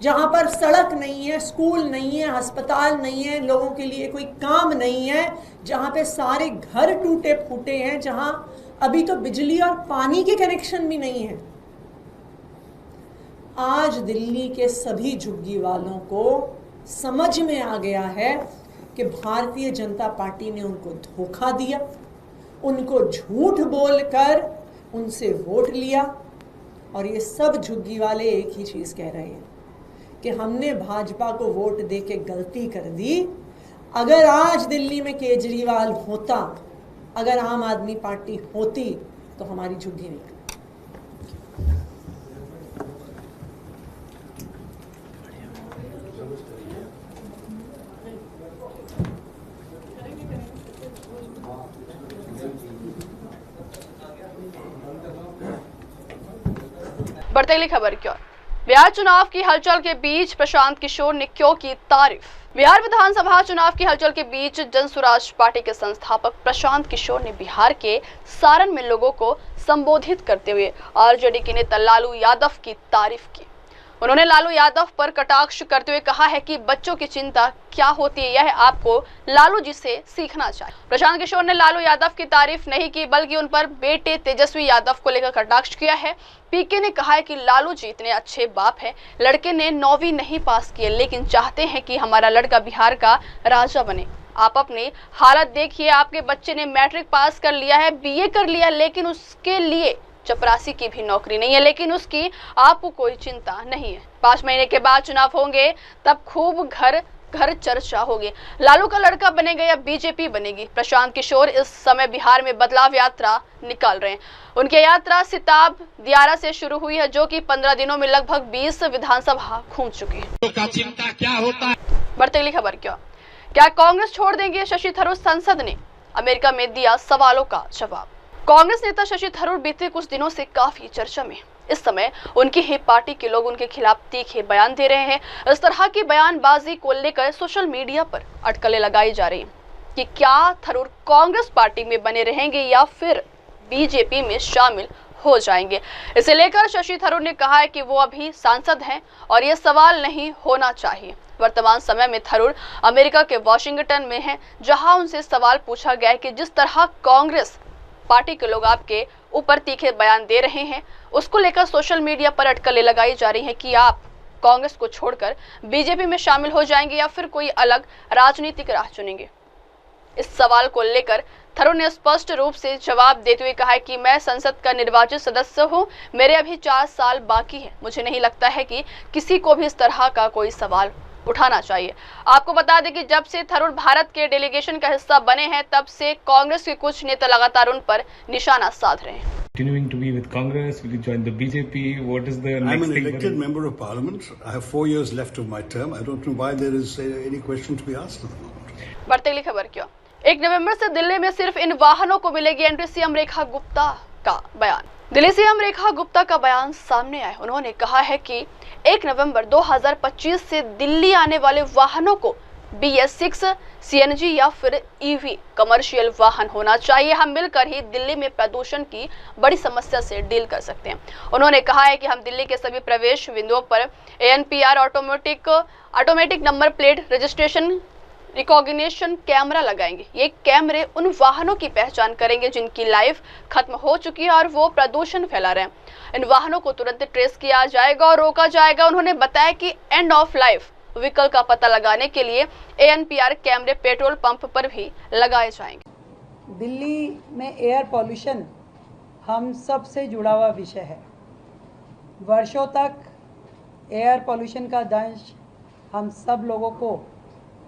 जहां पर सड़क नहीं है, स्कूल नहीं है, अस्पताल नहीं है, लोगों के लिए कोई काम नहीं है, जहां पे सारे घर टूटे फूटे हैं, जहां अभी तो बिजली और पानी के कनेक्शन भी नहीं है। आज दिल्ली के सभी झुग्गी वालों को समझ में आ गया है कि भारतीय जनता पार्टी ने उनको धोखा दिया, उनको झूठ बोलकर उनसे वोट लिया। और ये सब झुग्गी वाले एक ही चीज कह रहे हैं कि हमने भाजपा को वोट दे के गलती कर दी। अगर आज दिल्ली में केजरीवाल होता, अगर आम आदमी पार्टी होती, तो हमारी झुग्गी नहीं। बढ़ते अगली खबर की ओर। बिहार चुनाव की हलचल के बीच प्रशांत किशोर ने क्यों की तारीफ? बिहार विधानसभा चुनाव की हलचल के बीच जनसुराज पार्टी के संस्थापक प्रशांत किशोर ने बिहार के सारण में लोगों को संबोधित करते हुए आरजेडी के नेता लालू यादव की तारीफ की। उन्होंने लालू यादव पर कटाक्ष करते हुए कहा है कि बच्चों की चिंता क्या होती है, यह आपको लालू जी से सीखना चाहिए। प्रशांत किशोर ने लालू यादव की तारीफ नहीं की, बल्कि उन पर बेटे तेजस्वी यादव को लेकर कटाक्ष किया है। पीके ने कहा है कि लालू जी इतने अच्छे बाप हैं, लड़के ने 9वीं नहीं पास किए, लेकिन चाहते हैं कि हमारा लड़का बिहार का राजा बने। आप अपनी हालत देखिए, आपके बच्चे ने मैट्रिक पास कर लिया है, बीए कर लिया, लेकिन उसके लिए चपरासी की भी नौकरी नहीं है, लेकिन उसकी आपको कोई चिंता नहीं है। 5 महीने के बाद चुनाव होंगे, तब खूब घर घर चर्चा होगी। लालू का लड़का बनेगा या बीजेपी बनेगी? प्रशांत किशोर इस समय बिहार में बदलाव यात्रा निकाल रहे हैं। उनकी यात्रा सिताब दियारा से शुरू हुई है, जो कि 15 दिनों में लगभग 20 विधानसभा घूम चुकी है। तो चिंता क्या होता है? बढ़ते अगली खबर क्या कांग्रेस छोड़ देंगे शशि थरूर? संसद ने अमेरिका में दिया सवालों का जवाब। कांग्रेस नेता शशि थरूर बीते कुछ दिनों से काफी चर्चा में। इस समय उनकी ही पार्टी के लोग उनके खिलाफ तीखे बयान दे रहे हैं। इस तरह की बयानबाजी को लेकर सोशल मीडिया पर अटकलें लगाई जा रही हैं कि क्या थरूर कांग्रेस पार्टी में बने रहेंगे या फिर बीजेपी में शामिल हो जाएंगे। इसे लेकर शशि थरूर ने कहा है कि वो अभी सांसद हैं और ये सवाल नहीं होना चाहिए। वर्तमान समय में थरूर अमेरिका के वॉशिंगटन में हैं, जहां उनसे सवाल पूछा गया है कि जिस तरह कांग्रेस पार्टी के लोग आपके ऊपर तीखे बयान दे रहे हैं, उसको लेकर सोशल मीडिया पर अटकलें लगाई जा रही हैं कि आप कांग्रेस को छोड़कर बीजेपी में शामिल हो जाएंगे या फिर कोई अलग राजनीतिक राह चुनेंगे। इस सवाल को लेकर थरूर ने स्पष्ट रूप से जवाब देते हुए कहा है कि मैं संसद का निर्वाचित सदस्य हूं, मेरे अभी 4 साल बाकी है। मुझे नहीं लगता है कि किसी को भी इस तरह का कोई सवाल उठाना चाहिए। आपको बता दें कि जब से थरूर भारत के डेलीगेशन का हिस्सा बने हैं, तब से कांग्रेस के कुछ नेता लगातार उन पर निशाना साध रहे हैं। Continuing to be with Congress, will you join the BJP? What is the next thing? I'm an elected member of Parliament. I have 4 years left of my term. I don't know why there is any question to be asked at the moment. बढ़ते अगली खबर क्यों? 1 नवंबर से दिल्ली में सिर्फ इन वाहनों को मिलेगी एंट्री। सीएम रेखा गुप्ता का बयान। दिल्ली सीएम रेखा गुप्ता का बयान सामने आया। उन्होंने कहा है कि 1 नवंबर 2025 से दिल्ली आने वाले वाहनों को BS6, CNG या फिर EV कमर्शियल वाहन होना चाहिए। हम मिलकर ही दिल्ली में प्रदूषण की बड़ी समस्या से डील कर सकते हैं। उन्होंने कहा है कि हम दिल्ली के सभी प्रवेश बिंदुओं पर ANPR automatic number plate registration recognition camera लगाएंगे। ये कैमरे उन वाहनों की पहचान करेंगे जिनकी लाइफ खत्म हो चुकी है और वो प्रदूषण फैला रहे हैं। इन वाहनों को तुरंत ट्रेस किया जाएगा और रोका जाएगा। उन्होंने बताया कि एंड ऑफ लाइफ व्हीकल का पता लगाने के लिए ANPR कैमरे पेट्रोल पंप पर भी लगाए जाएंगे। दिल्ली में एयर पॉल्यूशन हम सब से जुड़ा हुआ विषय है। वर्षों तक एयर पॉल्यूशन का दंश हम सब लोगों को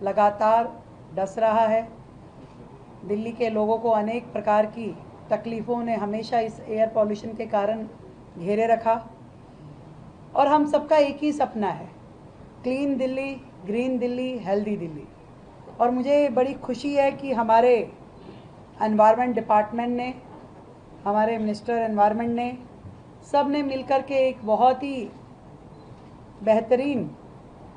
लगातार डस रहा है। दिल्ली के लोगों को अनेक प्रकार की तकलीफ़ों ने हमेशा इस एयर पॉल्यूशन के कारण घेरे रखा और हम सबका एक ही सपना है, clean Delhi, green Delhi, healthy Delhi. और मुझे बड़ी खुशी है कि हमारे एनवायरनमेंट डिपार्टमेंट ने, हमारे मिनिस्टर एनवायरनमेंट ने, सब ने मिलकर के एक बहुत ही बेहतरीन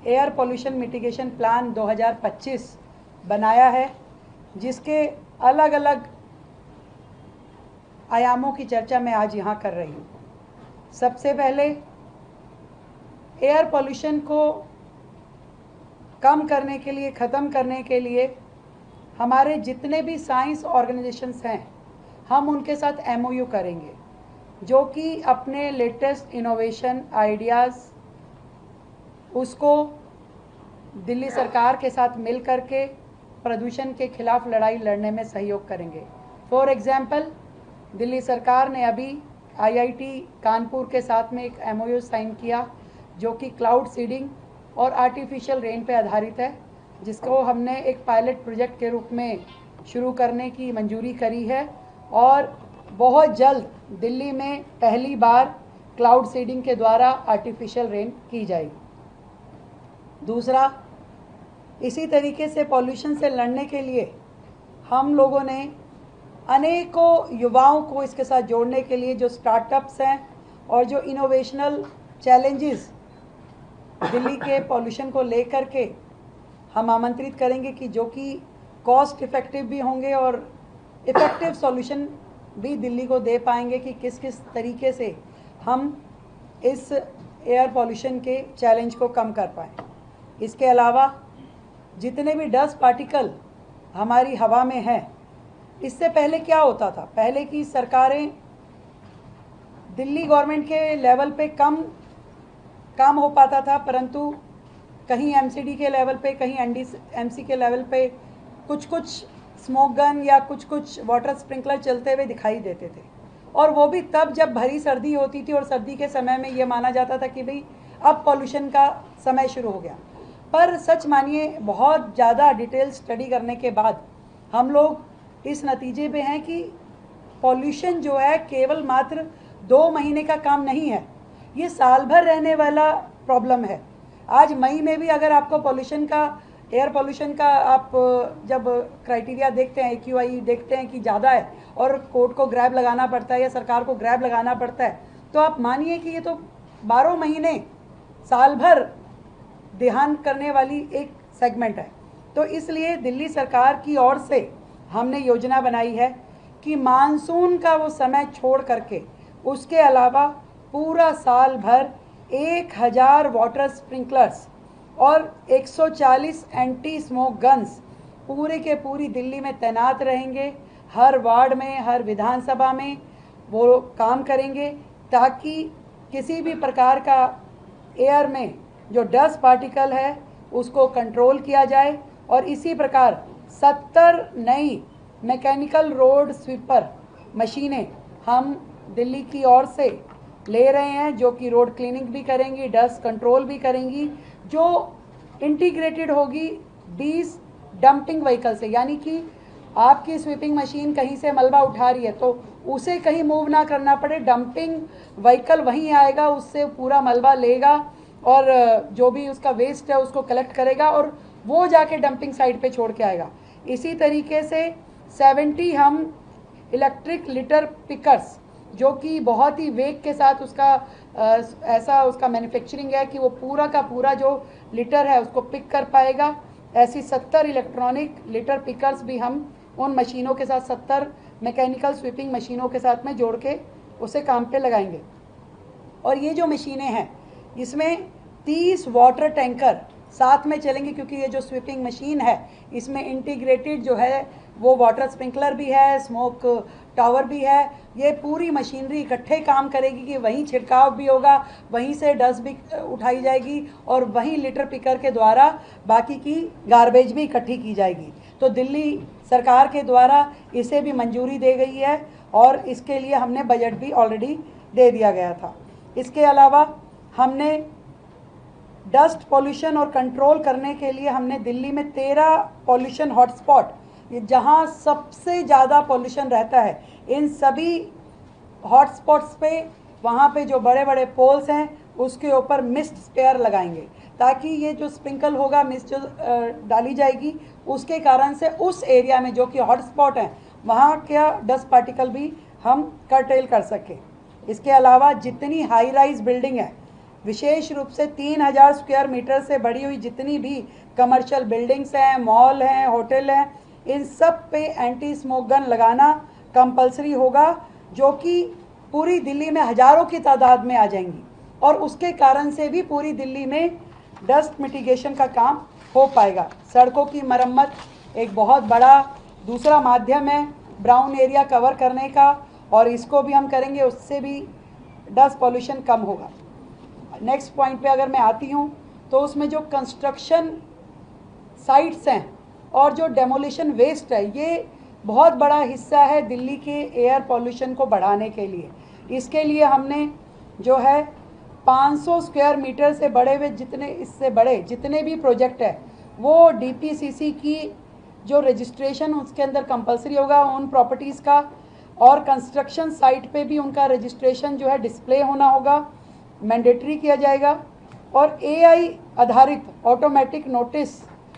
एयर पॉल्यूशन मिटिगेशन प्लान 2025 बनाया है, जिसके अलग अलग आयामों की चर्चा मैं आज यहाँ कर रही हूँ। सबसे पहले एयर पॉल्यूशन को कम करने के लिए, ख़त्म करने के लिए हमारे जितने भी साइंस ऑर्गेनाइजेशंस हैं, हम उनके साथ MOU करेंगे, जो कि अपने लेटेस्ट इनोवेशन आइडियाज़ उसको दिल्ली सरकार के साथ मिल कर के प्रदूषण के खिलाफ लड़ाई लड़ने में सहयोग करेंगे। फॉर एग्जांपल, दिल्ली सरकार ने अभी IIT कानपुर के साथ में एक MOU साइन किया, जो कि क्लाउड सीडिंग और आर्टिफिशियल रेन पे आधारित है, जिसको हमने एक पायलट प्रोजेक्ट के रूप में शुरू करने की मंजूरी करी है और बहुत जल्द दिल्ली में पहली बार क्लाउड सीडिंग के द्वारा आर्टिफिशियल रेन की जाएगी। दूसरा, इसी तरीके से पॉल्यूशन से लड़ने के लिए हम लोगों ने अनेकों युवाओं को इसके साथ जोड़ने के लिए जो स्टार्टअप्स हैं और जो इनोवेशनल चैलेंजेस दिल्ली के पॉल्यूशन को लेकर के हम आमंत्रित करेंगे, कि जो कि कॉस्ट इफ़ेक्टिव भी होंगे और इफ़ेक्टिव सॉल्यूशन भी दिल्ली को दे पाएंगे कि किस किस तरीके से हम इस एयर पॉल्यूशन के चैलेंज को कम कर पाएँ। इसके अलावा जितने भी डस्ट पार्टिकल हमारी हवा में हैं, इससे पहले क्या होता था, पहले की सरकारें दिल्ली गवर्नमेंट के लेवल पे काम हो पाता था, परंतु कहीं MCD के लेवल पे, कहीं NDMC के लेवल पे कुछ स्मोक गन या कुछ वाटर स्प्रिंकलर चलते हुए दिखाई देते थे। और वो भी तब जब भरी सर्दी होती थी और सर्दी के समय में ये माना जाता था कि भाई अब पॉल्यूशन का समय शुरू हो गया। पर सच मानिए, बहुत ज़्यादा डिटेल स्टडी करने के बाद हम लोग इस नतीजे पे हैं कि पॉल्यूशन जो है केवल मात्र 2 महीने का काम नहीं है, ये साल भर रहने वाला प्रॉब्लम है। आज मई में भी अगर आपको पॉल्यूशन का, एयर पॉल्यूशन का आप जब क्राइटेरिया देखते हैं, AQI देखते हैं कि ज़्यादा है और कोर्ट को ग्रैब लगाना पड़ता है या सरकार को ग्रैब लगाना पड़ता है, तो आप मानिए कि ये तो 12 महीने साल भर ध्यान करने वाली एक सेगमेंट है। तो इसलिए दिल्ली सरकार की ओर से हमने योजना बनाई है कि मानसून का वो समय छोड़ करके उसके अलावा पूरा साल भर 1000 वाटर स्प्रिंकलर्स और 140 एंटी स्मोक गन्स पूरे के पूरी दिल्ली में तैनात रहेंगे। हर वार्ड में, हर विधानसभा में वो काम करेंगे, ताकि किसी भी प्रकार का एयर में जो डस्ट पार्टिकल है उसको कंट्रोल किया जाए। और इसी प्रकार 70 नई मैकेनिकल रोड स्वीपर मशीनें हम दिल्ली की ओर से ले रहे हैं, जो कि रोड क्लीनिंग भी करेंगी, डस्ट कंट्रोल भी करेंगी, जो इंटीग्रेटेड होगी 20 डंपिंग व्हीकल से। यानी कि आपकी स्वीपिंग मशीन कहीं से मलबा उठा रही है तो उसे कहीं मूव ना करना पड़े, डंपिंग व्हीकल वहीं आएगा, उससे पूरा मलबा लेगा और जो भी उसका वेस्ट है उसको कलेक्ट करेगा और वो जाके डंपिंग साइट पे छोड़ के आएगा। इसी तरीके से 70 हम इलेक्ट्रिक लिटर पिकर्स जो कि बहुत ही वेग के साथ उसका ऐसा उसका मैन्युफैक्चरिंग है कि वो पूरा का पूरा जो लिटर है उसको पिक कर पाएगा। ऐसी 70 इलेक्ट्रॉनिक लिटर पिकर्स भी हम उन मशीनों के साथ 70 मैकेनिकल स्वीपिंग मशीनों के साथ में जोड़ के उसे काम पे लगाएंगे। और ये जो मशीनें हैं इसमें 30 वाटर टैंकर साथ में चलेंगे, क्योंकि ये जो स्वीपिंग मशीन है इसमें इंटीग्रेटेड जो है वो वाटर स्प्रिंकलर भी है, स्मोक टावर भी है। ये पूरी मशीनरी इकट्ठे काम करेगी कि वहीं छिड़काव भी होगा, वहीं से डस्ट भी उठाई जाएगी और वहीं लिटर पिकर के द्वारा बाकी की गार्बेज भी इकट्ठी की जाएगी। तो दिल्ली सरकार के द्वारा इसे भी मंजूरी दे गई है और इसके लिए हमने बजट भी ऑलरेडी दे दिया गया था। इसके अलावा हमने डस्ट पॉल्यूशन और कंट्रोल करने के लिए हमने दिल्ली में 13 पॉल्यूशन हॉटस्पॉट, जहां सबसे ज़्यादा पॉल्यूशन रहता है, इन सभी हॉटस्पॉट्स पे वहाँ पे जो बड़े बड़े पोल्स हैं उसके ऊपर मिस्ट स्पेयर लगाएंगे, ताकि ये जो स्प्रिंकल होगा, मिस्ट जो डाली जाएगी उसके कारण से उस एरिया में जो कि हॉटस्पॉट हैं वहाँ का डस्ट पार्टिकल भी हम कर्टेल कर सकें। इसके अलावा जितनी हाई राइज बिल्डिंग है, विशेष रूप से 3000 स्क्वायर मीटर से बढ़ी हुई जितनी भी कमर्शियल बिल्डिंग्स हैं, मॉल हैं, होटल हैं, इन सब पे एंटी स्मोक गन लगाना कंपलसरी होगा, जो कि पूरी दिल्ली में हज़ारों की तादाद में आ जाएंगी और उसके कारण से भी पूरी दिल्ली में डस्ट मिटिगेशन का काम हो पाएगा। सड़कों की मरम्मत एक बहुत बड़ा दूसरा माध्यम है ब्राउन एरिया कवर करने का, और इसको भी हम करेंगे, उससे भी डस्ट पॉल्यूशन कम होगा। नेक्स्ट पॉइंट पे अगर मैं आती हूँ तो उसमें जो कंस्ट्रक्शन साइट्स हैं और जो डेमोलिशन वेस्ट है, ये बहुत बड़ा हिस्सा है दिल्ली के एयर पॉल्यूशन को बढ़ाने के लिए। इसके लिए हमने जो है 500 स्क्वायर मीटर से बड़े हुए इससे बड़े जितने भी प्रोजेक्ट है वो डीपीसीसी की जो रजिस्ट्रेशन उसके अंदर कंपलसरी होगा उन प्रॉपर्टीज़ का, और कंस्ट्रक्शन साइट पे भी उनका रजिस्ट्रेशन जो है डिस्प्ले होना होगा, मैंडेटरी किया जाएगा, और एआई आधारित ऑटोमेटिक नोटिस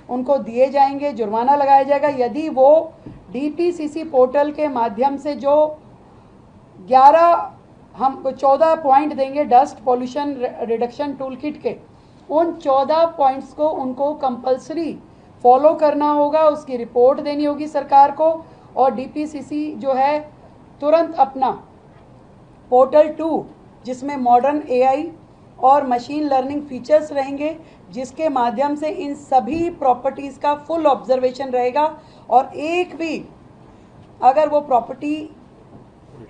उनको दिए जाएंगे, जुर्माना लगाया जाएगा यदि वो डीपीसीसी पोर्टल के माध्यम से जो 14 पॉइंट देंगे dust pollution reduction tool kit के, उन 14 पॉइंट्स को उनको कंपलसरी फॉलो करना होगा, उसकी रिपोर्ट देनी होगी सरकार को, और डीपीसीसी जो है तुरंत अपना पोर्टल 2 जिसमें मॉडर्न एआई और मशीन लर्निंग फीचर्स रहेंगे, जिसके माध्यम से इन सभी प्रॉपर्टीज़ का फुल ऑब्जर्वेशन रहेगा, और एक भी अगर वो प्रॉपर्टी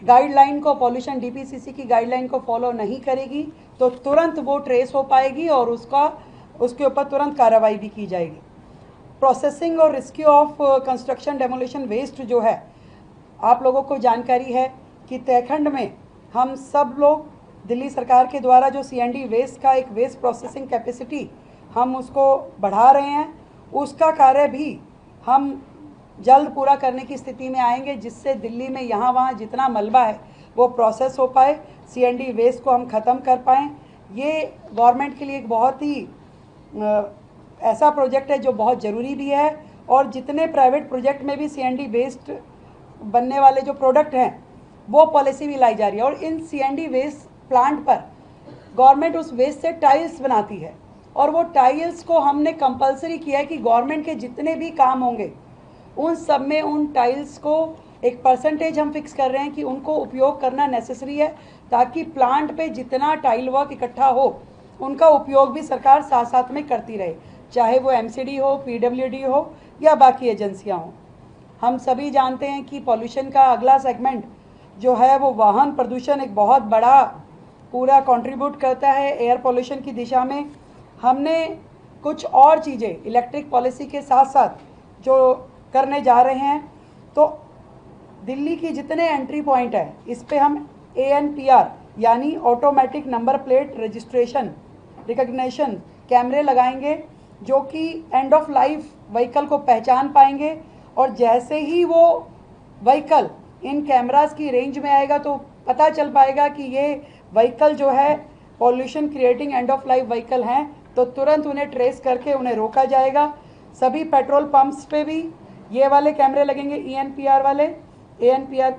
गाइडलाइन को, पॉल्यूशन डीपीसीसी की गाइडलाइन को फॉलो नहीं करेगी तो तुरंत वो ट्रेस हो पाएगी और उसके ऊपर तुरंत कार्रवाई भी की जाएगी। प्रोसेसिंग और rescue of construction demolition waste जो है, आप लोगों को जानकारी है कि तयखंड में हम सब लोग दिल्ली सरकार के द्वारा जो सीएनडी वेस्ट का एक वेस्ट प्रोसेसिंग कैपेसिटी हम उसको बढ़ा रहे हैं, उसका कार्य भी हम जल्द पूरा करने की स्थिति में आएंगे, जिससे दिल्ली में यहाँ वहाँ जितना मलबा है वो प्रोसेस हो पाए, सीएनडी वेस्ट को हम ख़त्म कर पाएँ। ये गवर्नमेंट के लिए एक बहुत ही ऐसा प्रोजेक्ट है जो बहुत ज़रूरी भी है, और जितने प्राइवेट प्रोजेक्ट में भी सीएनडी वेस्ट बनने वाले जो प्रोडक्ट हैं वो पॉलिसी भी लाई जा रही है, और इन सीएनडी वेस्ट प्लांट पर गवर्नमेंट उस वेस्ट से टाइल्स बनाती है, और वो टाइल्स को हमने कंपलसरी किया है कि गवर्नमेंट के जितने भी काम होंगे उन सब में उन टाइल्स को एक परसेंटेज हम फिक्स कर रहे हैं कि उनको उपयोग करना नेसेसरी है, ताकि प्लांट पे जितना टाइल वर्क इकट्ठा हो उनका उपयोग भी सरकार साथ साथ में करती रहे, चाहे वो एमसीडी हो, पीडब्ल्यूडी हो या बाकी एजेंसियां हों। हम सभी जानते हैं कि पॉल्यूशन का अगला सेगमेंट जो है वो वाहन प्रदूषण एक बहुत बड़ा पूरा कंट्रीब्यूट करता है एयर पॉल्यूशन की दिशा में। हमने कुछ और चीज़ें इलेक्ट्रिक पॉलिसी के साथ साथ जो करने जा रहे हैं, तो दिल्ली की जितने एंट्री पॉइंट है इस पे हम ANPR यानी automatic number plate registration recognition कैमरे लगाएंगे, जो कि एंड ऑफ लाइफ व्हीकल को पहचान पाएंगे, और जैसे ही वो व्हीकल इन कैमरास की रेंज में आएगा तो पता चल पाएगा कि ये व्हीकल जो है pollution creating end of life vehicle हैं, तो तुरंत उन्हें ट्रेस करके उन्हें रोका जाएगा। सभी पेट्रोल पंप्स पे भी ये वाले कैमरे लगेंगे, ANPR वाले ANPR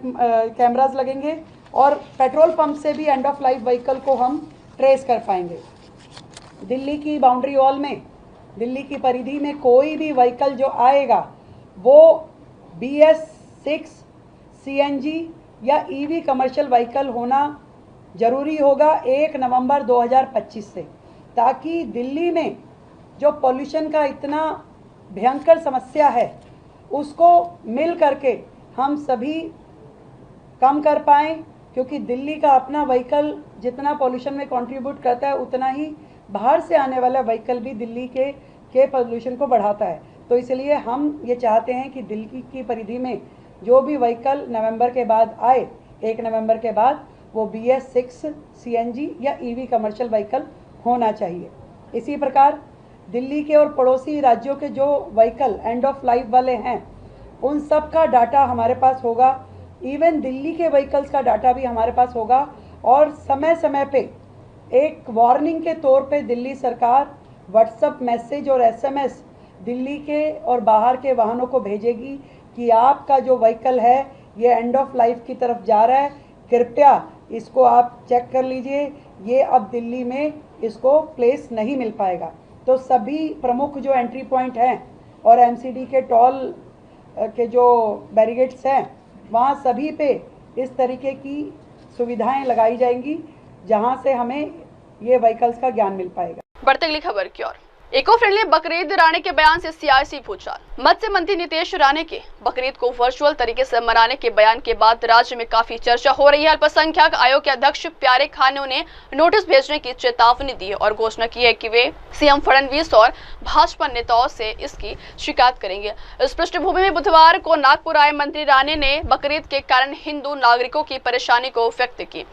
कैमरास लगेंगे, और पेट्रोल पंप से भी एंड ऑफ लाइफ व्हीकल को हम ट्रेस कर पाएंगे। दिल्ली की बाउंड्री वॉल में, दिल्ली की परिधि में कोई भी व्हीकल जो आएगा वो BS6 CNG या EV कमर्शियल व्हीकल होना जरूरी होगा 1 नवंबर 2025 से, ताकि दिल्ली में जो पोल्यूशन का इतना भयंकर समस्या है उसको मिल करके हम सभी कम कर पाएँ, क्योंकि दिल्ली का अपना व्हीकल जितना पोल्यूशन में कंट्रीब्यूट करता है उतना ही बाहर से आने वाला व्हीकल भी दिल्ली के पोल्यूशन को बढ़ाता है। तो इसलिए हम ये चाहते हैं कि दिल्ली की परिधि में जो भी व्हीकल नवंबर के बाद आए, 1 नवंबर के बाद, वो BS6 CNG या EV कमर्शियल व्हीकल होना चाहिए। इसी प्रकार दिल्ली के और पड़ोसी राज्यों के जो व्हीकल एंड ऑफ लाइफ वाले हैं उन सब का डाटा हमारे पास होगा, इवन दिल्ली के व्हीकल्स का डाटा भी हमारे पास होगा, और समय समय पे एक वार्निंग के तौर पे दिल्ली सरकार व्हाट्सएप मैसेज और SMS दिल्ली के और बाहर के वाहनों को भेजेगी कि आपका जो व्हीकल है ये एंड ऑफ लाइफ की तरफ जा रहा है, कृपया इसको आप चेक कर लीजिए, ये अब दिल्ली में इसको प्लेस नहीं मिल पाएगा। तो सभी प्रमुख जो एंट्री पॉइंट हैं और MCD के टोल के जो बैरिकेड्स हैं वहाँ सभी पे इस तरीके की सुविधाएं लगाई जाएंगी जहां से हमें ये व्हीकल्स का ज्ञान मिल पाएगा। बढ़ते अगली खबर की ओर। इको फ्रेंडली बकरीद, राणे के बयान से सियासी भूचाल। मत्स्य मंत्री नितेश राणे के बकरीद को वर्चुअल तरीके से मनाने के बयान के बाद राज्य में काफी चर्चा हो रही है। अल्पसंख्यक आयोग के अध्यक्ष प्यारे खान ने उन्हें नोटिस भेजने की चेतावनी दी और घोषणा की है कि वे CM फडणवीस और भाजपा नेताओं से इसकी शिकायत करेंगे। इस पृष्ठभूमि में बुधवार को नागपुर आए मंत्री राणे ने बकरीद के कारण हिंदू नागरिकों की परेशानी को व्यक्त की।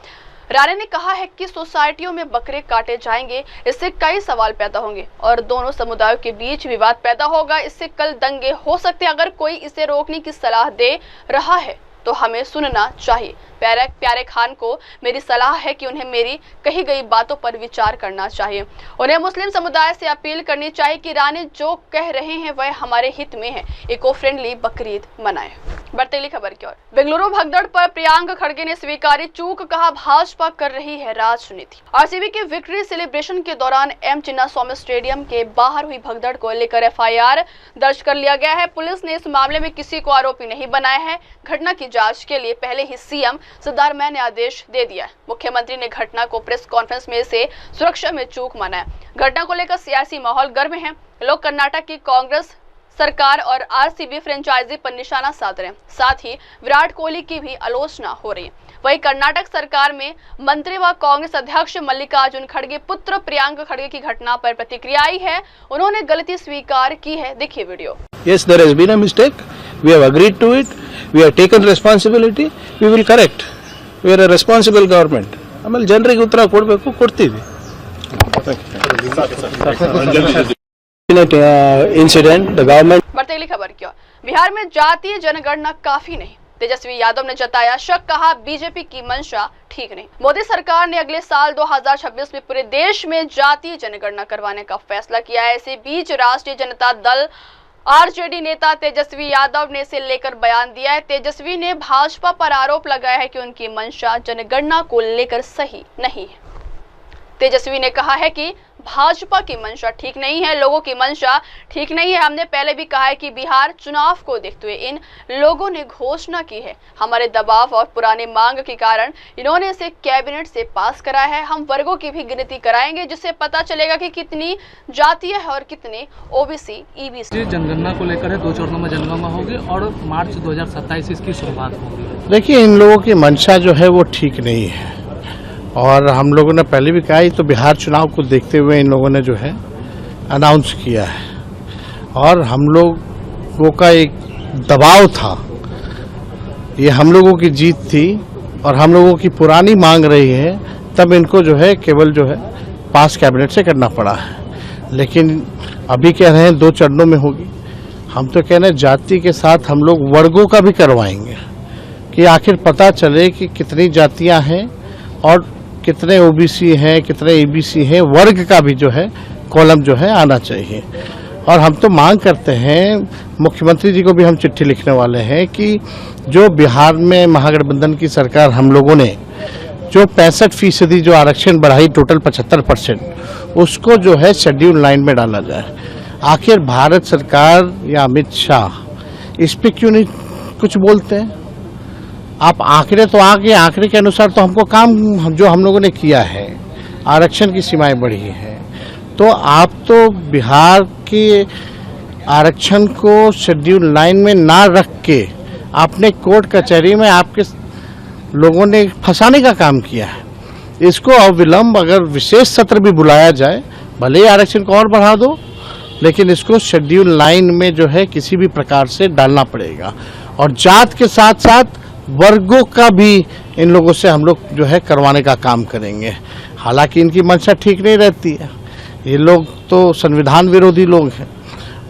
राणे ने कहा है कि सोसाइटियों में बकरे काटे जाएंगे, इससे कई सवाल पैदा होंगे और दोनों समुदायों के बीच विवाद पैदा होगा। इससे कल दंगे हो सकते हैं। अगर कोई इसे रोकने की सलाह दे रहा है तो हमें सुनना चाहिए। प्यारे खान को मेरी सलाह है कि उन्हें मेरी कही गई बातों पर विचार करना चाहिए। उन्हें मुस्लिम समुदाय से अपील करनी चाहिए कि राणे जो कह रहे हैं वह हमारे हित में है, इको फ्रेंडली बकरीद मनाएं। बढ़ते अगली खबर की ओर। बेंगलुरु भगदड़ पर प्रियंका खड़गे ने स्वीकारी चूक, कहा भाजपा कर रही है राजनीति। RCB के विक्ट्री सेलिब्रेशन के दौरान M चिन्नास्वामी स्टेडियम के बाहर हुई भगदड़ को लेकर FIR दर्ज कर लिया गया है। पुलिस ने इस मामले में किसी को आरोपी नहीं बनाया है। घटना की जांच के लिए पहले ही CM सिद्धारमैया ने आदेश दे दिया है। मुख्यमंत्री ने घटना को प्रेस कॉन्फ्रेंस में से सुरक्षा में चूक माना है। घटना को लेकर सियासी माहौल गर्म है। लोग कर्नाटक की कांग्रेस सरकार और RCB फ्रेंचाइजी पर निशाना साध रहे हैं। साथ ही विराट कोहली की भी आलोचना हो रही है। वहीं कर्नाटक सरकार में मंत्री व कांग्रेस अध्यक्ष मल्लिकार्जुन खड़गे पुत्र प्रियंका खड़गे की घटना पर प्रतिक्रिया आई है। उन्होंने गलती स्वीकार की है। देखिए video. Yes, there has been a mistake. We have agreed to it. We have taken responsibility. We will correct. We are a responsible government. ಆಮೇಲೆ ಜನರಿಗೆ ಉತ್ತರ ಕೊಡಬೇಕು, ಕೊಡ್ತೀವಿ. Incident, the government. बढ़ते अगली खबर की ओर। बिहार में जातीय जनगणना काफी नहीं, तेजस्वी यादव ने जताया शक, कहा बीजेपी की मंशा ठीक नहीं। मोदी सरकार ने अगले साल 2026 में पूरे देश में जातीय जनगणना करवाने का फैसला किया है। इसी बीच राष्ट्रीय जनता दल RJD नेता तेजस्वी यादव ने इसे लेकर बयान दिया है। तेजस्वी ने भाजपा पर आरोप लगाया है कि उनकी मंशा जनगणना को लेकर सही नहीं है। तेजस्वी ने कहा है कि भाजपा की मंशा ठीक नहीं है, लोगों की मंशा ठीक नहीं है। हमने पहले भी कहा है कि बिहार चुनाव को देखते हुए इन लोगों ने घोषणा की है। हमारे दबाव और पुराने मांग के कारण इन्होंने इसे कैबिनेट से पास कराया है। हम वर्गों की भी गिनती कराएंगे जिससे पता चलेगा कि कितनी जातीय है और कितने OBC EBC। जनगणना को लेकर है, 2 चरणों में जनगणना होगी और मार्च 2027 इसकी शुरुआत होगी। देखिए, इन लोगों की मंशा जो है वो ठीक नहीं है और हम लोगों ने पहले भी कहा, तो बिहार चुनाव को देखते हुए इन लोगों ने जो है अनाउंस किया है और हम लोगों का एक दबाव था। ये हम लोगों की जीत थी और हम लोगों की पुरानी मांग रही है, तब इनको जो है केवल जो है पास कैबिनेट से करना पड़ा है। लेकिन अभी कह रहे हैं 2 चरणों में होगी। हम तो कह रहे हैं जाति के साथ हम लोग वर्गों का भी करवाएंगे कि आखिर पता चले कि कितनी जातियां हैं और कितने OBC हैं, कितने EBC हैं। वर्ग का भी जो है कॉलम जो है आना चाहिए। और हम तो मांग करते हैं, मुख्यमंत्री जी को भी हम चिट्ठी लिखने वाले हैं कि जो बिहार में महागठबंधन की सरकार हम लोगों ने जो 65% जो आरक्षण बढ़ाई टोटल 75%, उसको जो है शेड्यूल 9 में डाला जाए। आखिर भारत सरकार या अमित शाह इस पे क्यों नहीं कुछ बोलते हैं? आप आंकड़े तो आंकड़े के अनुसार तो हमको काम जो हम लोगों ने किया है, आरक्षण की सीमाएं बढ़ी है, तो आप तो बिहार के आरक्षण को शेड्यूल 9 में ना रख के आपने कोर्ट कचहरी में आपके लोगों ने फंसाने का काम किया है। इसको अविलंब अगर विशेष सत्र भी बुलाया जाए, भले ही आरक्षण को और बढ़ा दो, लेकिन इसको शेड्यूल 9 में जो है किसी भी प्रकार से डालना पड़ेगा। और जात के साथ साथ वर्गों का भी इन लोगों से हम लोग जो है करवाने का काम करेंगे। हालांकि इनकी मंशा ठीक नहीं रहती है, ये लोग तो संविधान विरोधी लोग हैं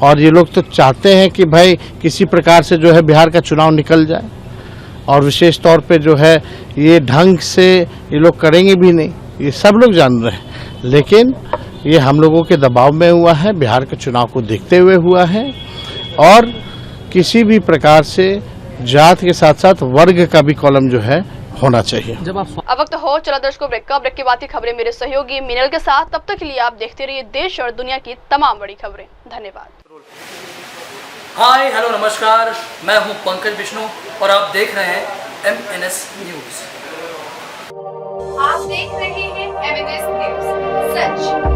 और ये लोग तो चाहते हैं कि भाई किसी प्रकार से जो है बिहार का चुनाव निकल जाए, और विशेष तौर पे जो है ये ढंग से ये लोग करेंगे भी नहीं, ये सब लोग जान रहे हैं। लेकिन ये हम लोगों के दबाव में हुआ है, बिहार के चुनाव को देखते हुए हुआ है, और किसी भी प्रकार से जात के साथ साथ वर्ग का भी कॉलम जो है होना चाहिए। अब वक्त हो चला दर्शकों ब्रेक का। ब्रेक के बाद की खबरें मेरे सहयोगी मीनल के साथ। तब तक के लिए आप देखते रहिए देश और दुनिया की तमाम बड़ी खबरें। धन्यवाद। हाय हेलो नमस्कार, मैं हूं पंकज विष्णु और आप देख रहे हैं MNS न्यूज। आप देख रहे हैं MNS न्यूज, सच